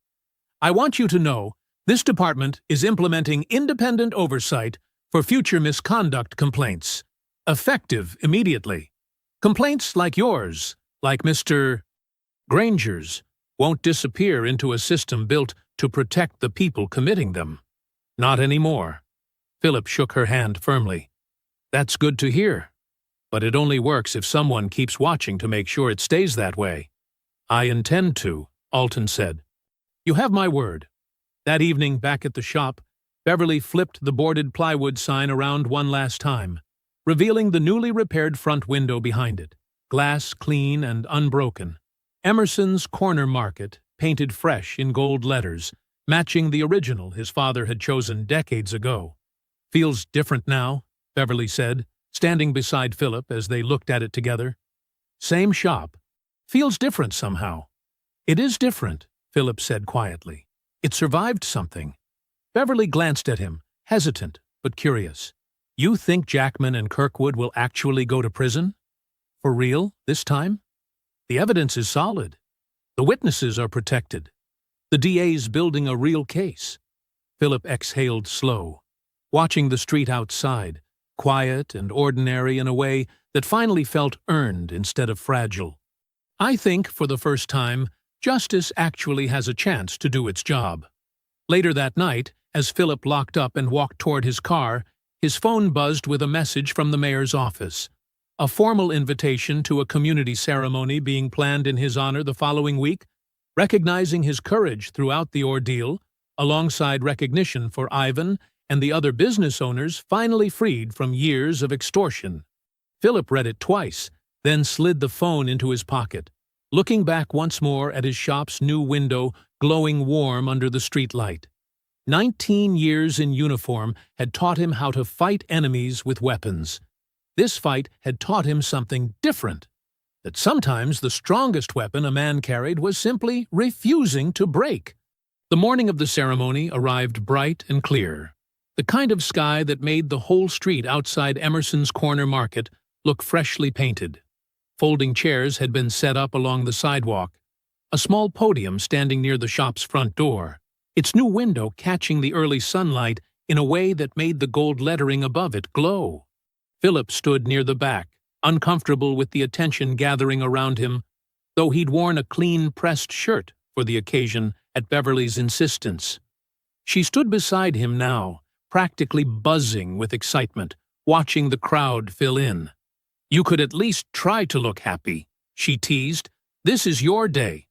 "I want you to know this department is implementing independent oversight for future misconduct complaints, effective immediately. Complaints like yours, like Mr. Granger's, won't disappear into a system built to protect the people committing them. Not anymore." Philip shook her hand firmly. "That's good to hear. But it only works if someone keeps watching to make sure it stays that way." "I intend to," Alton said. "You have my word." That evening, back at the shop, Beverly flipped the boarded plywood sign around one last time, revealing the newly repaired front window behind it, glass clean and unbroken. Emerson's Corner Market, painted fresh in gold letters, matching the original his father had chosen decades ago. "Feels different now," Beverly said, standing beside Philip as they looked at it together. Same shop. Feels different somehow. It is different, Philip said quietly. It survived something. Beverly glanced at him, hesitant but curious. You think Jackman and Kirkwood will actually go to prison? For real, this time? The evidence is solid. The witnesses are protected. The DA's building a real case. Philip exhaled slow, watching the street outside, quiet and ordinary in a way that finally felt earned instead of fragile. I think, for the first time, justice actually has a chance to do its job. Later that night, as Philip locked up and walked toward his car, his phone buzzed with a message from the mayor's office. A formal invitation to a community ceremony being planned in his honor the following week, recognizing his courage throughout the ordeal, alongside recognition for Ivan and the other business owners finally freed from years of extortion. Philip read it twice, then slid the phone into his pocket, looking back once more at his shop's new window glowing warm under the streetlight. 19 years in uniform had taught him how to fight enemies with weapons. This fight had taught him something different, that sometimes the strongest weapon a man carried was simply refusing to break. The morning of the ceremony arrived bright and clear, the kind of sky that made the whole street outside Emerson's Corner Market look freshly painted. Folding chairs had been set up along the sidewalk, a small podium standing near the shop's front door, its new window catching the early sunlight in a way that made the gold lettering above it glow. Philip stood near the back, uncomfortable with the attention gathering around him, though he'd worn a clean pressed shirt for the occasion at Beverly's insistence. She stood beside him now, practically buzzing with excitement, watching the crowd fill in. You could at least try to look happy, she teased. This is your day.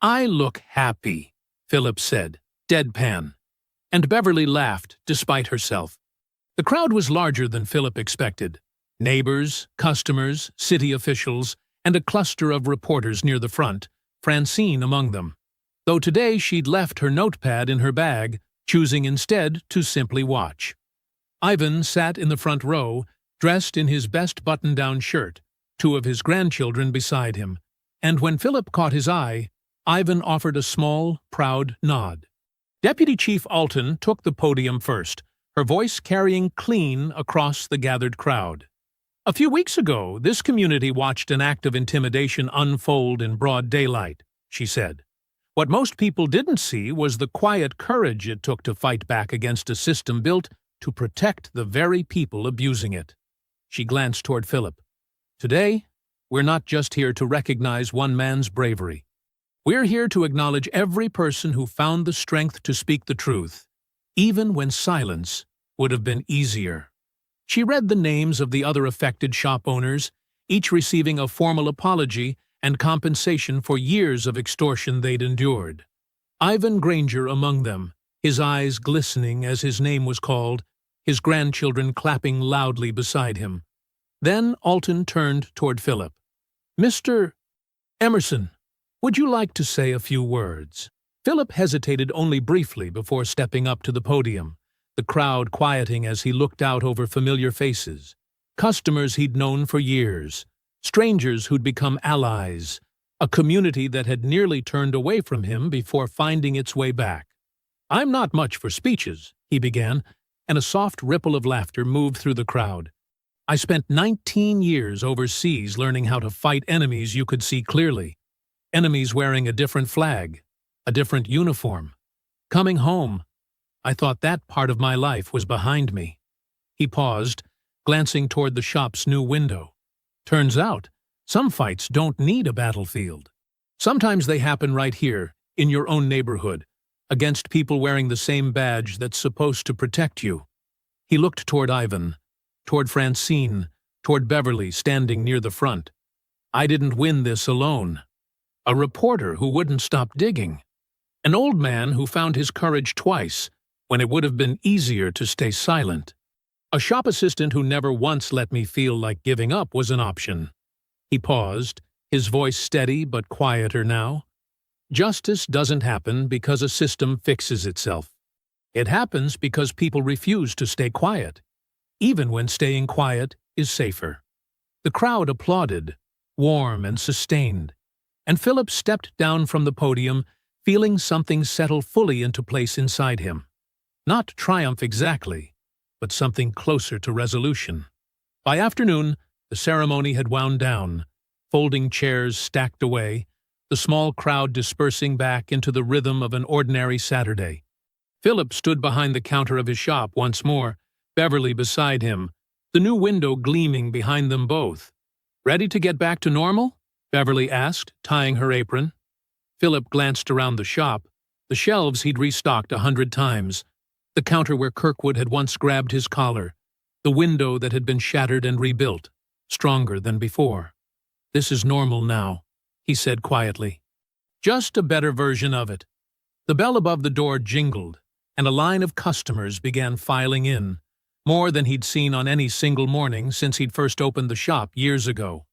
I look happy, Philip said, deadpan. And Beverly laughed, despite herself. The crowd was larger than Philip expected. Neighbors, customers, city officials, and a cluster of reporters near the front, Francine among them. Though today she'd left her notepad in her bag, choosing instead to simply watch. Ivan sat in the front row, dressed in his best button-down shirt, two of his grandchildren beside him, and when Philip caught his eye, Ivan offered a small, proud nod. Deputy Chief Alton took the podium first, her voice carrying clean across the gathered crowd. A few weeks ago, this community watched an act of intimidation unfold in broad daylight, she said. What most people didn't see was the quiet courage it took to fight back against a system built to protect the very people abusing it. She glanced toward Philip. Today, we're not just here to recognize one man's bravery. We're here to acknowledge every person who found the strength to speak the truth, even when silence would have been easier. She read the names of the other affected shop owners, each receiving a formal apology and compensation for years of extortion they'd endured. Ivan Granger among them, his eyes glistening as his name was called, his grandchildren clapping loudly beside him. Then Alton turned toward Philip. Mr. Emerson, would you like to say a few words? Philip hesitated only briefly before stepping up to the podium, the crowd quieting as he looked out over familiar faces, customers he'd known for years, strangers who'd become allies, a community that had nearly turned away from him before finding its way back. I'm not much for speeches, he began, and a soft ripple of laughter moved through the crowd. I spent 19 years overseas learning how to fight enemies you could see clearly, enemies wearing a different flag, a different uniform. Coming home, I thought that part of my life was behind me. He paused, glancing toward the shop's new window. Turns out, some fights don't need a battlefield. Sometimes they happen right here, in your own neighborhood, against people wearing the same badge that's supposed to protect you. He looked toward Ivan, toward Francine, toward Beverly standing near the front. I didn't win this alone. A reporter who wouldn't stop digging. An old man who found his courage twice, when it would have been easier to stay silent. A shop assistant who never once let me feel like giving up was an option. He paused, his voice steady but quieter now. Justice doesn't happen because a system fixes itself. It happens because people refuse to stay quiet, even when staying quiet is safer. The crowd applauded, warm and sustained, and Philip stepped down from the podium, feeling something settle fully into place inside him. Not triumph exactly, but something closer to resolution. By afternoon, the ceremony had wound down, folding chairs stacked away, the small crowd dispersing back into the rhythm of an ordinary Saturday. Philip stood behind the counter of his shop once more, Beverly beside him, the new window gleaming behind them both. "Ready to get back to normal?" Beverly asked, tying her apron. Philip glanced around the shop, the shelves he'd restocked 100 times, the counter where Kirkwood had once grabbed his collar, the window that had been shattered and rebuilt, stronger than before. "This is normal now," he said quietly. "Just a better version of it." The bell above the door jingled, and a line of customers began filing in, more than he'd seen on any single morning since he'd first opened the shop years ago.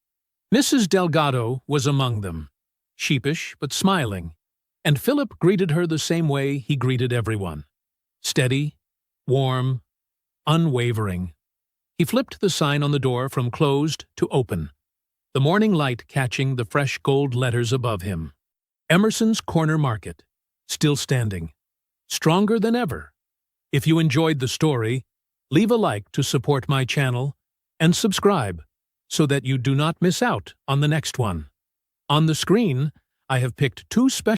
Mrs. Delgado was among them, sheepish but smiling, and Philip greeted her the same way he greeted everyone. Steady, warm, unwavering. He flipped the sign on the door from closed to open, the morning light catching the fresh gold letters above him. Emerson's Corner Market, still standing, stronger than ever. If you enjoyed the story, leave a like to support my channel and subscribe so that you do not miss out on the next one. On the screen, I have picked two special